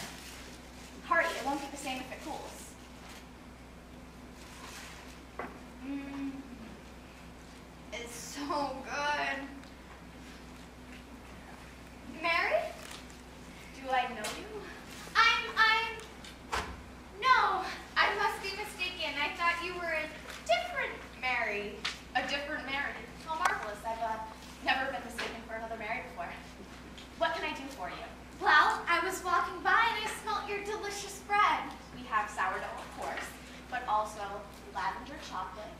Hurry, it won't be the same if it cools. It's so good. Mary? Do I know you? No, I must be mistaken. I thought you were a different Mary. A different Mary. How marvelous. I've never been mistaken for another Mary before. What can I do for you? Well, I was walking by and I smelt your delicious bread. We have sourdough, of course, but also lavender chocolate,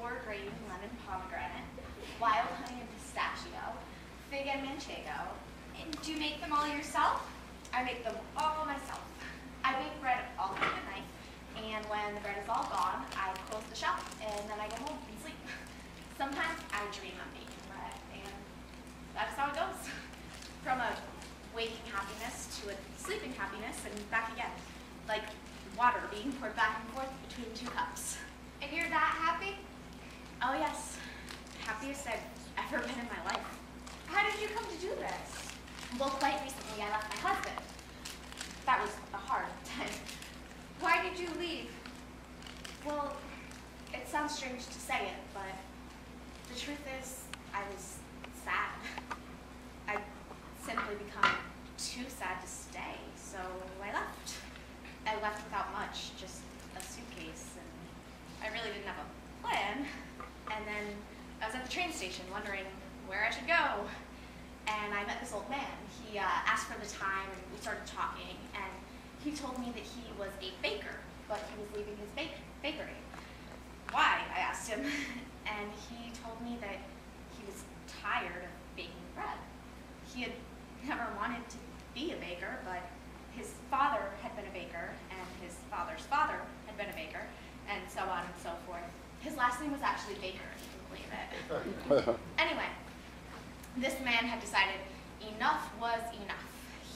4-grain lemon pomegranate, wild honey and pistachio, fig and manchego. And do you make them all yourself? I make them all myself. I bake bread all through the night, and when the bread is all gone, I close the shop, and then I go home and sleep. Sometimes I dream I'm baking bread, and that's how it goes. From a waking happiness to a sleeping happiness, and back again. Like water being poured back and forth between 2 cups. And you're that happy? Oh yes, happiest I've ever been in my life. How did you come to do this? Well, quite recently I left my husband. That was a hard time. Why did you leave? Well, it sounds strange to say it, but the truth is, I was sad. I'd simply become too sad to stay, so I left. I left without much, just a suitcase, and I really didn't have a plan. And then I was at the train station wondering where I should go. And I met this old man. He asked for the time, and we started talking, and he told me that he was a baker, but he was leaving his bakery. Why, I asked him, and he told me that he was tired of baking bread. he had never wanted to be a baker, but his father had been a baker, and his father's father had been a baker, and so on and so forth. His last name was actually Baker, if you can believe it. Anyway, this man had decided enough was enough.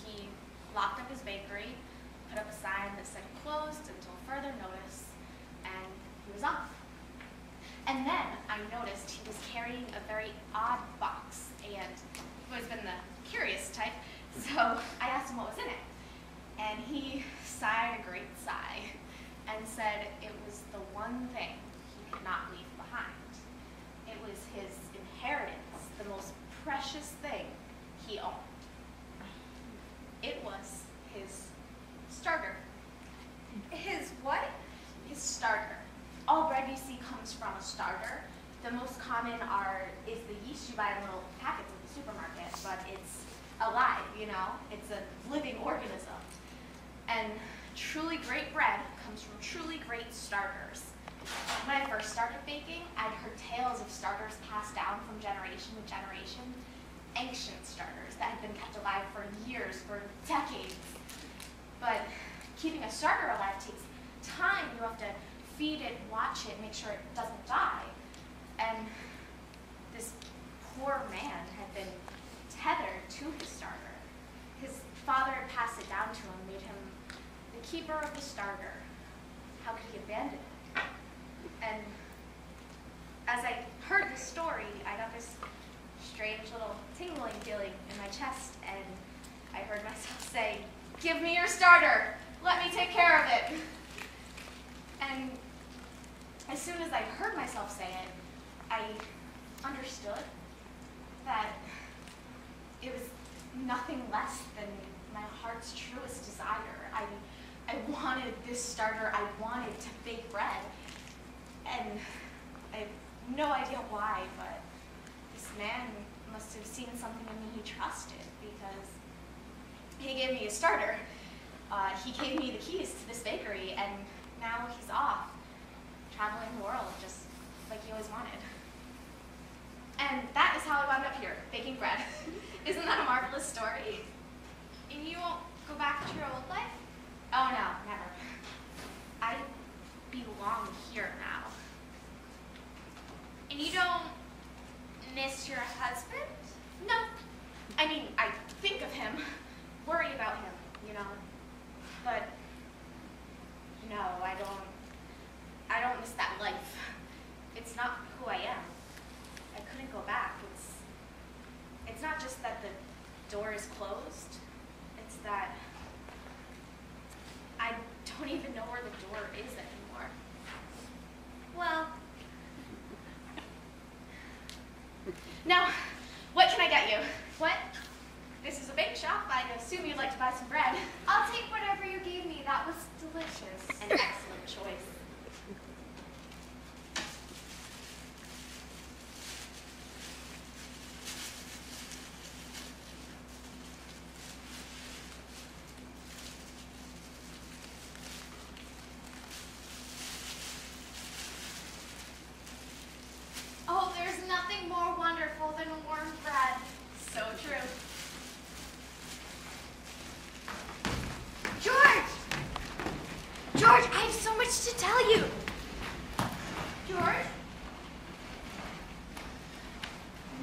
He locked up his bakery, put up a sign that said closed until further notice, and he was off. And then I noticed he was carrying a very odd box, and I've always been the curious type, so I asked him what was in it. And he sighed a great sigh and said it was the one thing he could not leave behind. It was his inheritance, the most precious thing he owned. It was his starter. His what? His starter. All bread you see comes from a starter. The most common is the yeast you buy in little packets at the supermarket, but it's alive, you know? It's a living organism. And truly great bread comes from truly great starters. When I first started baking, I'd heard tales of starters passed down from generation to generation, ancient starters that had been kept alive for years, for decades. But keeping a starter alive takes time. You have to feed it, watch it, make sure it doesn't die. And this poor man had been tethered to his starter. His father had passed it down to him, made him the keeper of the starter. How could he abandon it? And as I heard the story, I got this strange little tingling feeling in my chest, and I heard myself say, "Give me your starter. Let me take care of it." And as soon as I heard myself say it, I understood that it was nothing less than my heart's truest desire. I wanted this starter. I wanted to bake bread. And I have no idea why, but this man must have seen something in me he trusted, because he gave me a starter. He gave me the keys to this bakery, and now he's off, traveling the world just like he always wanted. And that is how I wound up here, baking bread. Isn't that a marvelous story? And you won't go back to your old life? Oh no, never. I belong here now. And you don't miss your husband? No. I mean, I think of him, worry about him, you know. But no, I don't miss that life. It's not who I am. I couldn't go back. It's not just that the door is closed. It's that I don't even know where the door is anymore. Well, now, what can I get you? What? This is a bake shop. I assume you'd like to buy some bread. I'll take whatever you gave me. That was delicious. An excellent choice. Oh, there's nothing more wonderful than warm bread. So true. George! George, I have so much to tell you. George?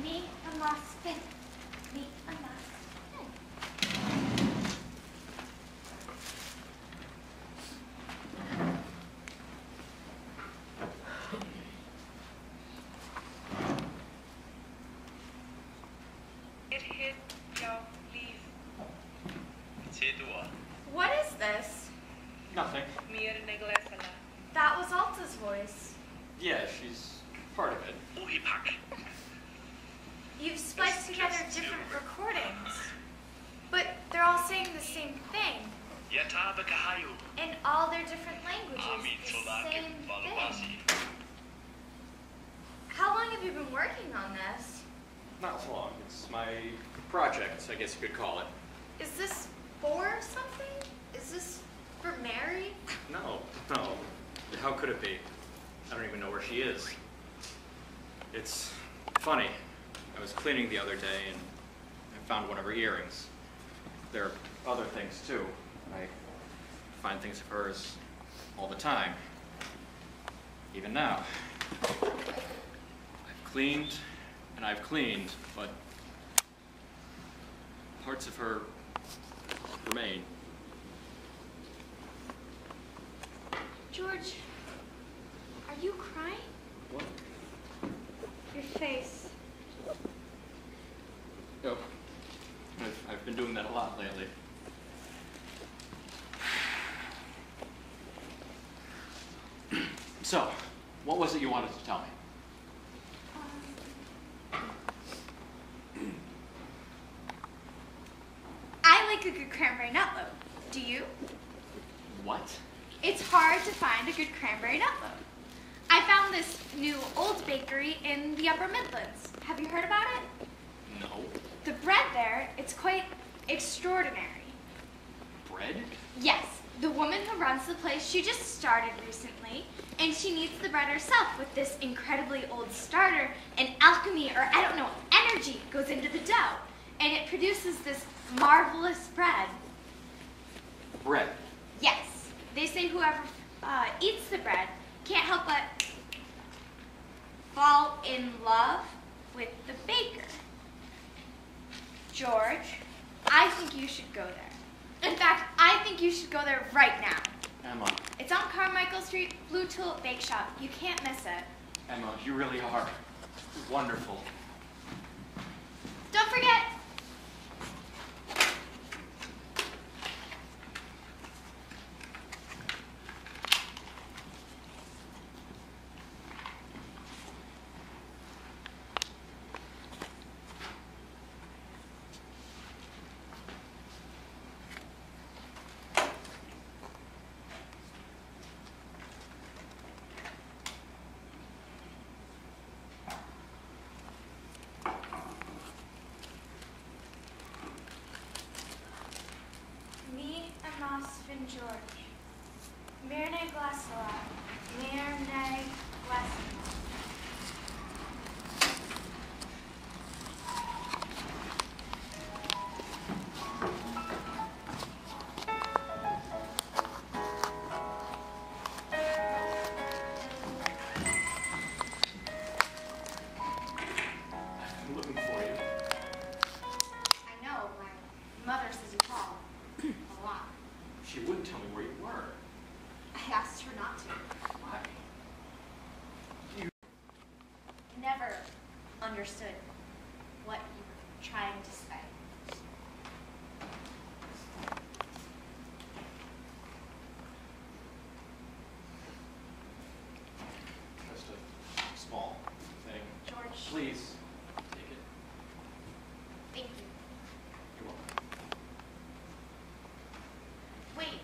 Me and my spin. Me and my spin. It hit your leaf. What is this? Nothing. Mir neglesala. That was Alta's voice. Yeah, she's part of it. You've spliced together different recordings, but they're all saying the same thing. In all their different languages, the same thing. How long have you been working on this? Not so long. It's my project, I guess you could call it. Is this for something? Is this for Mary? No. How could it be? I don't even know where she is. It's funny. I was cleaning the other day and I found one of her earrings. There are other things too. I find things of hers all the time. Even now. I've cleaned and I've cleaned, but parts of her remain. George, are you crying? What? Your face. Oh, I've been doing that a lot lately. So, what was it you wanted to tell me? I like a good cranberry nut loaf. Do you? What? It's hard to find a good cranberry nut loaf. I found this new old bakery in the Upper Midlands. Have you heard about it? No. The bread there, it's quite extraordinary. Bread? Yes, the woman who runs the place, she just started recently, and she kneads the bread herself with this incredibly old starter, and alchemy, or I don't know, energy goes into the dough, and it produces this marvelous bread. Bread? Yes, they say whoever eats the bread can't help but fall in love with the baker. George, I think you should go there. In fact, I think you should go there right now. Emma. It's on Carmichael Street, Blue Tulip Bake Shop. You can't miss it. Emma, you really are wonderful. Don't forget. George. Mirne Glasoa. Mirne Glasoa. I'm looking for you. I know. My mother says you call a lot. She wouldn't tell me where you were. I asked her not to. Why? Never understood what you were trying to say. Just a small thing. George. Please, take it. Thank you. You're welcome. Wait.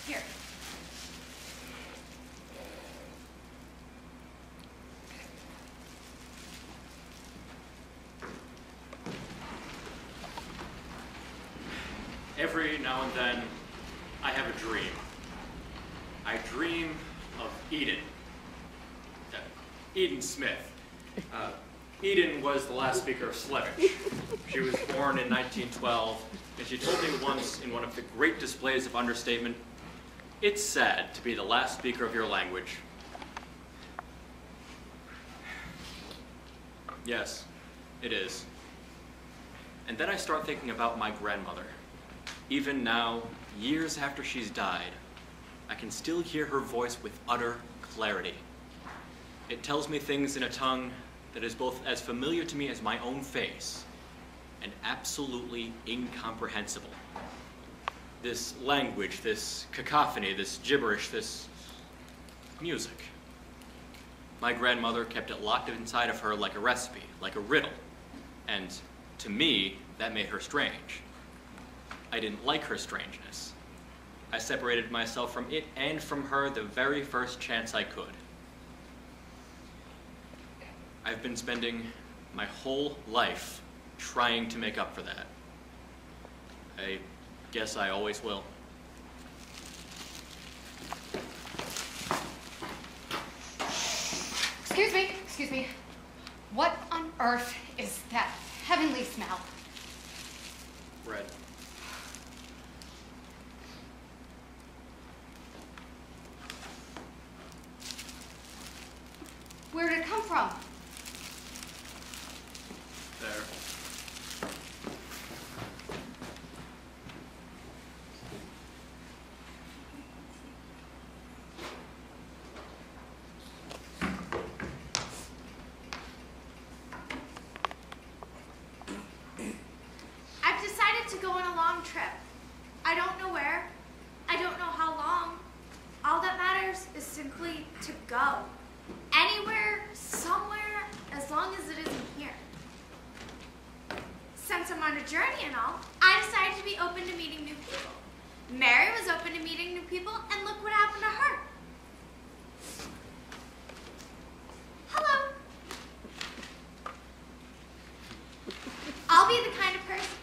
Here. Every now and then, I have a dream. I dream of Eden. Eden Smith. Eden was the last speaker of Slevich. She was born in 1912, and she told me once in one of the great displays of understatement, "It's sad to be the last speaker of your language." Yes, it is. And then I start thinking about my grandmother. Even now, years after she's died, I can still hear her voice with utter clarity. It tells me things in a tongue that is both as familiar to me as my own face and absolutely incomprehensible. This language, this cacophony, this gibberish, this music. My grandmother kept it locked inside of her like a recipe, like a riddle. And to me, that made her strange. I didn't like her strangeness. I separated myself from it and from her the very first chance I could. I've been spending my whole life trying to make up for that. I guess I always will. Excuse me. What on earth is that heavenly smell? Red. Where did it come from? There. I've decided to go on a long trip. I don't know where. I don't know how long. All that matters is simply to go. Anywhere, somewhere, as long as it isn't here. Since I'm on a journey and all, I decided to be open to meeting new people. Mary was open to meeting new people, and look what happened to her. Hello. I'll be the kind of person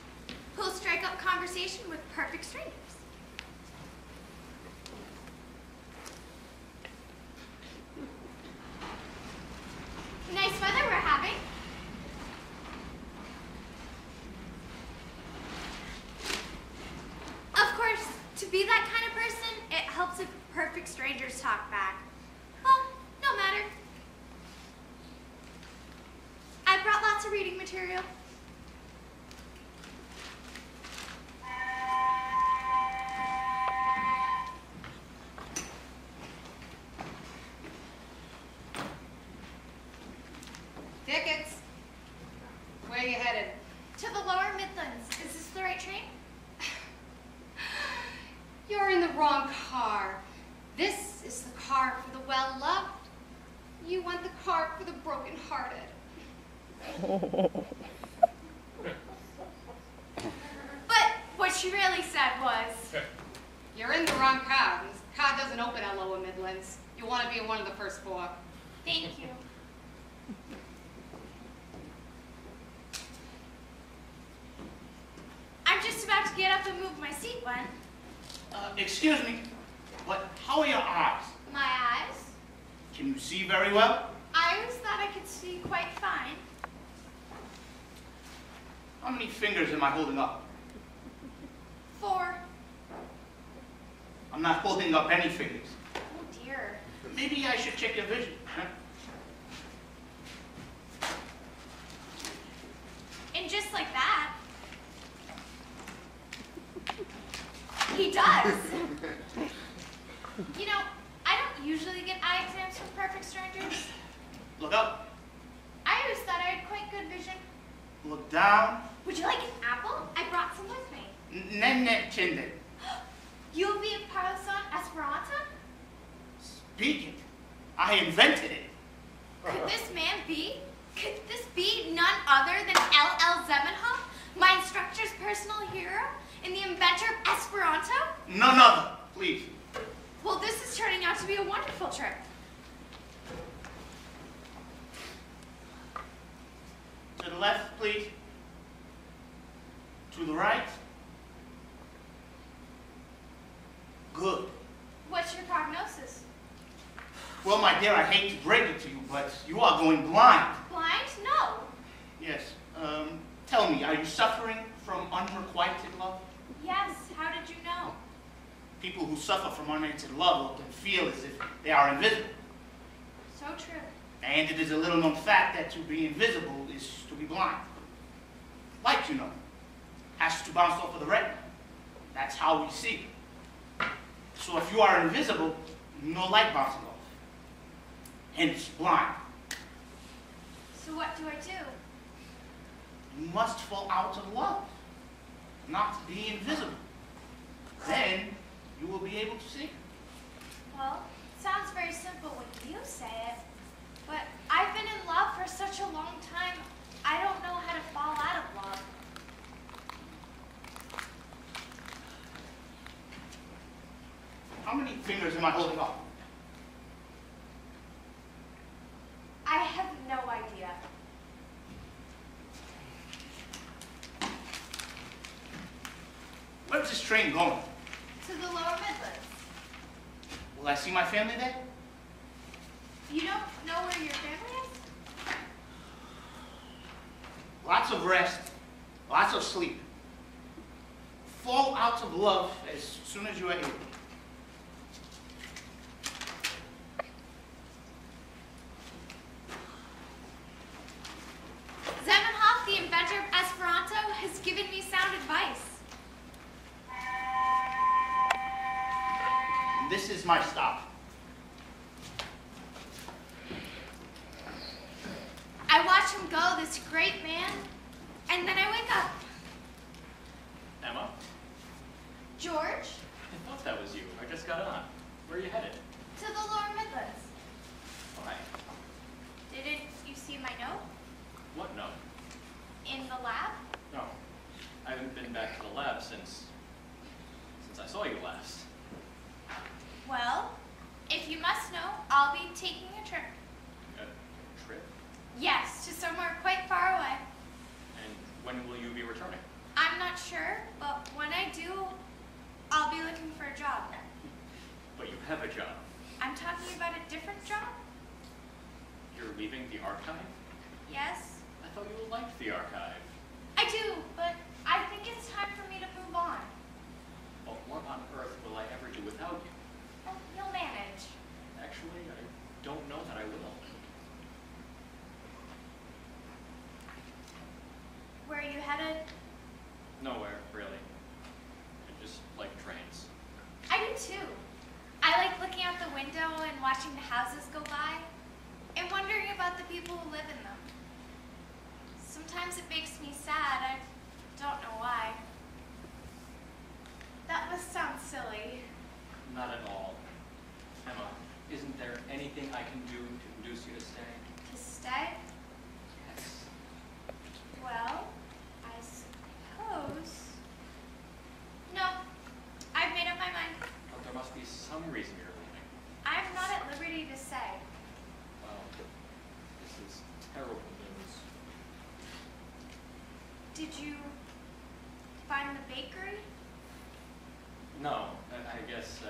who'll strike up conversation with perfect strangers. Nice weather we're having. Of course, to be that kind of person, it helps if perfect strangers talk back. Well, no matter. I brought lots of reading material. Tickets. Where are you headed? To the lower Midlands. Is this the right train? You're in the wrong car. This is the car for the well-loved. You want the car for the broken-hearted. But what she really said was, You're in the wrong car. This car doesn't open at Lower Midlands. You want to be in one of the first four. thank you. I'm just about to get up and move my seat, Gwen. Excuse me, but how are your eyes? My eyes? Can you see very well? I always thought I could see quite fine. How many fingers am I holding up? 4. I'm not holding up any fingers. Oh dear. Maybe I should check your vision. Huh? And just like that, he does. You know, I don't usually get eye exams from perfect strangers. Look up. I always thought I had quite good vision. Look down. Would you like an apple? I brought some with me. Nenne Kinder. You'll be in Parleson Esperanto? Speak it. I invented it. Could this man be? Could this be none other than L.L. Zamenhof, my instructor's personal hero and the inventor of Esperanto? None other, please. Well, this is turning out to be a wonderful trip. To the left, please. To the right. Good. What's your prognosis? Well, my dear, I hate to break it to you, but you are going blind. Blind? No. Yes. Tell me, are you suffering from unrequited love? Yes, how did you know? People who suffer from unanswered love often feel as if they are invisible. So true. And it is a little known fact that to be invisible is to be blind. Light, you know, has to bounce off of the retina. That's how we see. So if you are invisible, no light bouncing off. Hence, blind. So what do I do? You must fall out of love, not be invisible. Then you will be able to see. Well, it sounds very simple when you say it, but I've been in love for such a long time, I don't know how to fall out of love. How many fingers am I holding up? I have no idea. Where's this train going? To the lower Midlands. Will I see my family there? You don't know where your family is? Lots of rest, lots of sleep. Fall out of love as soon as you are able. Zamenhof, the inventor of Esperanto, has given me sound advice. This is my stop. I watch him go, this great man, and then I wake up. Emma? George, I thought that was you. I just got on. Where are you headed? to the Lower Midlands. Why? Didn't you see my note? What note? In the lab? No. I haven't been back to the lab since I saw you last. Well, if you must know, I'll be taking a trip. A trip? Yes, to somewhere quite far away. And when will you be returning? I'm not sure, but when I do, I'll be looking for a job. But you have a job. I'm talking about a different job? You're leaving the archive? Yes? I thought you liked the archive. I do, but I think it's time for me to move on. Well, what on earth will I ever do without you? Well, you'll manage. Actually, I don't know that I will. Where are you headed? Nowhere, really. I just like trains. I do too. I like looking out the window and watching the houses go by and wondering about the people who live in them. Sometimes it makes me sad. I don't know why. That must sound silly. Not at all. Emma, isn't there anything I can do to induce you to stay? To stay? Yes. Well, I suppose. No, I've made up my mind. But there must be some reason you're leaving. I'm not at liberty to say. Well, this is terrible news. Did you find the bakery? No, I guess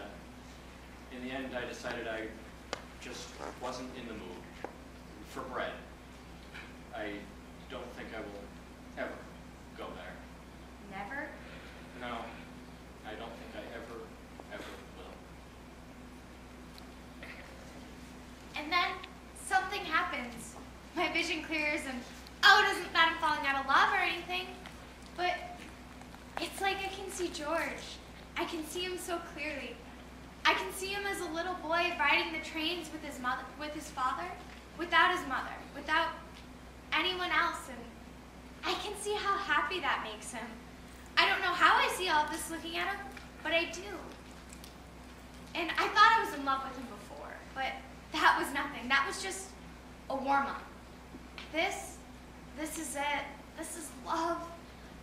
in the end I decided I just wasn't in the mood for bread. I don't think I will ever go there. Never? No, I don't think I ever will. And then something happens. My vision clears and, oh, it isn't that I'm falling out of love or anything, but it's like I can see George. I can see him so clearly. I can see him as a little boy riding the trains with his mother, with his father, without his mother, without anyone else, and I can see how happy that makes him. I don't know how I see all of this looking at him, but I do. And I thought I was in love with him before, but that was nothing. That was just a warm-up. This is it. This is love.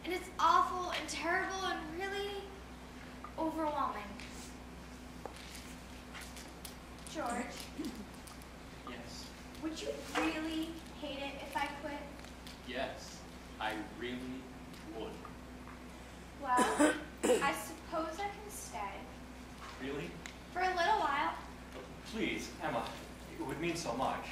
And it's awful and terrible and really overwhelming. George, Yes. would you really hate it if I quit? Yes, I really would. Well, I suppose I can stay. Really? For a little while. Please, Emma, it would mean so much.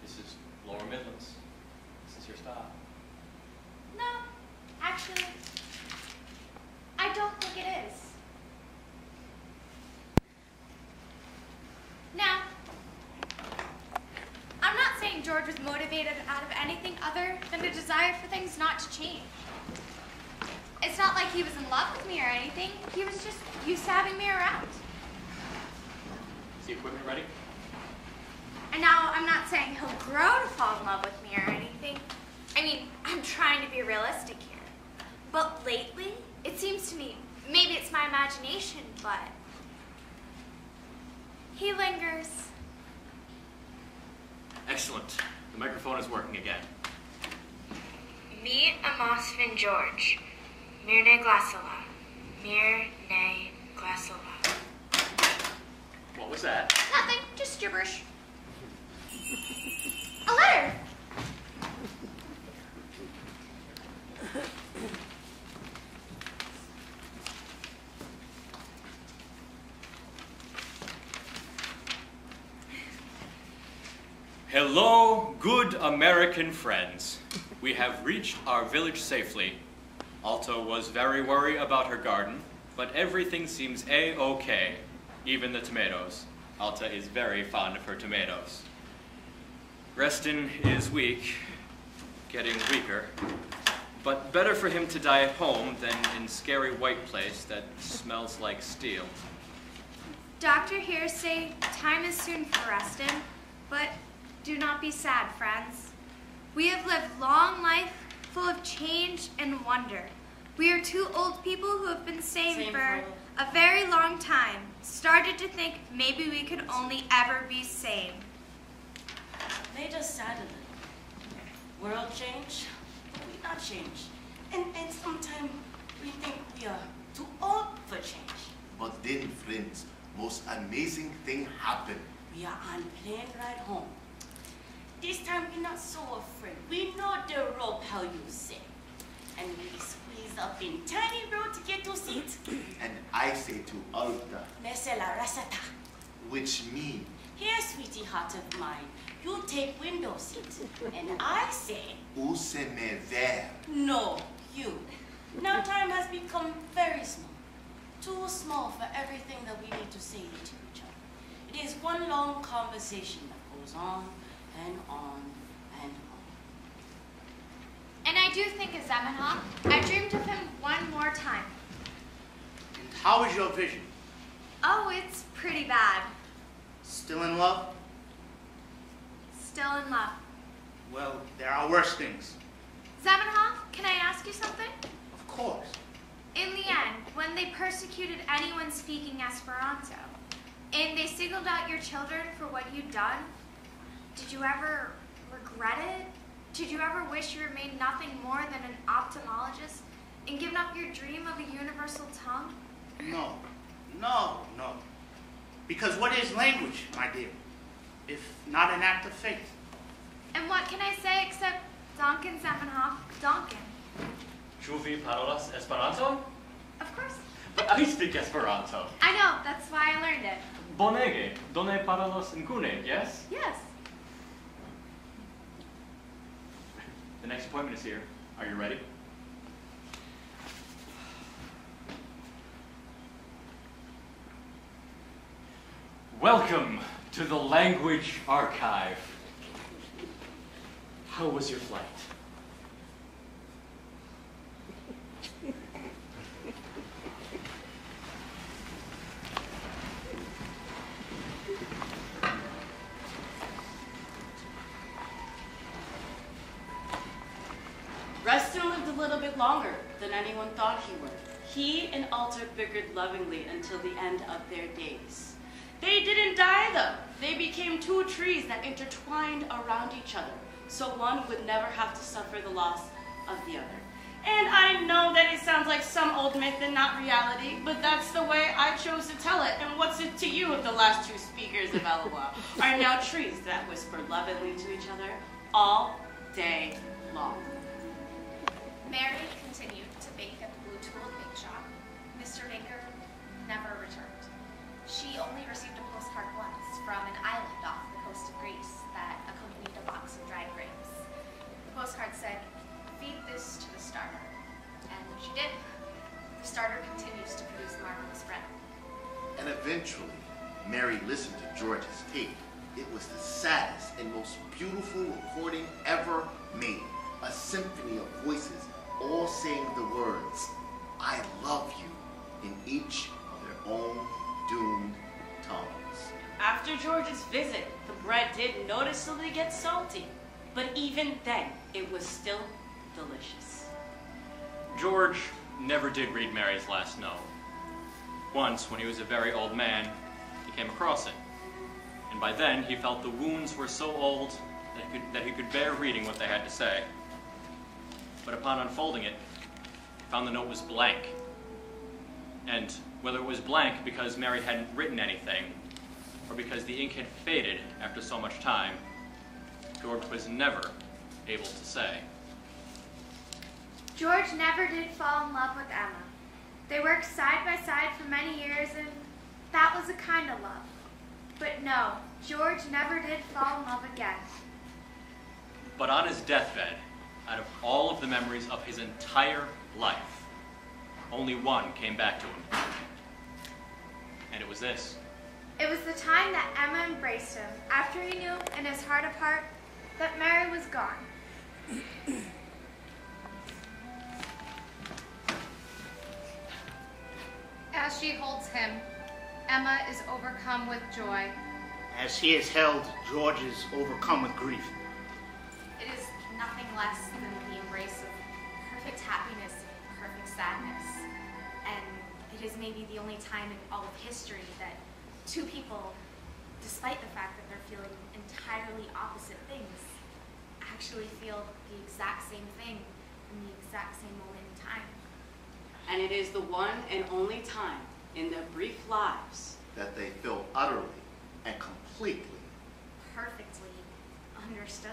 This is Lower Midlands. This is your stop. No, actually, I don't think it is. Now, I'm not saying George was motivated out of anything other than a desire for things not to change. It's not like he was in love with me or anything. He was just used to having me around. Is the equipment ready? And now I'm not saying he'll grow to fall in love with me or anything. I mean, I'm trying to be realistic here. But lately, it seems to me, maybe it's my imagination, but he lingers. Excellent. The microphone is working again. Me Amosvin George. Mirne Glasola. Mirne Glasola. What was that? Nothing, just gibberish. A letter. Hello, good American friends. We have reached our village safely. Alta was very worried about her garden, but everything seems a-okay, even the tomatoes. Alta is very fond of her tomatoes. Reston is weak, getting weaker, but better for him to die at home than in scary white place that smells like steel. Doctor here say time is soon for Reston, but do not be sad, friends. We have lived long life full of change and wonder. We are two old people who have been sane for a very long time, started to think maybe we could only ever be sane. Made us sad a little. World change, but we not change. And sometimes we think we are too old for change. But then, friends, most amazing thing happened. We are on plane ride home. This time we not so afraid. We know the rope how you say. And we squeeze up in tiny road to get to seat. And I say to Alta, Laissez la rasata. which means, Here, sweetie heart of mine, you take window seat. And I say, use me ver. no, you. Now time has become very small. Too small for everything that we need to say to each other. It is one long conversation that goes on and on and on. And I do think of Zamenhof. I dreamed of him one more time. And how is your vision? Oh, it's pretty bad. Still in love? Still in love. Well, there are worse things. Zamenhof, can I ask you something? Of course. In the end, when they persecuted anyone speaking Esperanto, and they singled out your children for what you'd done, did you ever regret it? Did you ever wish you remained nothing more than an ophthalmologist and given up your dream of a universal tongue? No. Because what is language, my dear, if not an act of faith? And what can I say except Donkin Zamenhof, Donkin? Ĉu vi parolas Esperanto? Of course. But I speak Esperanto. I know, that's why I learned it. Bonege. Do ne parolos en kune, yes? Yes. The next appointment is here. Are you ready? Welcome to the Language Archive. How was your flight? Reston lived a little bit longer than anyone thought he would. He and Alta bickered lovingly until the end of their days. They didn't die, though. They became two trees that intertwined around each other, so one would never have to suffer the loss of the other. And I know that it sounds like some old myth and not reality, but that's the way I chose to tell it. And what's it to you if the last two speakers of Eloah are now trees that whisper lovingly to each other all day long? Mary continued to bake at the Blue Tool Bake Shop. Mr. Baker never returned. She only received a postcard once from an island off the coast of Greece that accompanied a box of dried grapes. The postcard said, "Feed this to the starter." And she did. The starter continues to produce marvelous bread. And eventually, Mary listened to George's tape. It was the saddest and most beautiful recording ever made. A symphony of voices, all saying the words, "I love you," in each of their own doomed tongues. After George's visit, the bread did noticeably get salty, but even then, it was still delicious. George never did read Mary's last note. Once, when he was a very old man, he came across it. And by then, he felt the wounds were so old that he could bear reading what they had to say. But upon unfolding it, he found the note was blank. And whether it was blank because Mary hadn't written anything, or because the ink had faded after so much time, George was never able to say. George never did fall in love with Emma. They worked side by side for many years, and that was a kind of love. But no, George never did fall in love again. But on his deathbed, out of all of the memories of his entire life, only one came back to him. And it was this. It was the time that Emma embraced him after he knew in his heart of heart that Mary was gone. As she holds him, Emma is overcome with joy. As he is held, George is overcome with grief. It is nothing less than the embrace of perfect happiness and perfect sadness. And it is maybe the only time in all of history that two people, despite the fact that they're feeling entirely opposite things, actually feel the exact same thing in the exact same moment in time. And it is the one and only time in their brief lives that they feel utterly and completely perfectly understood.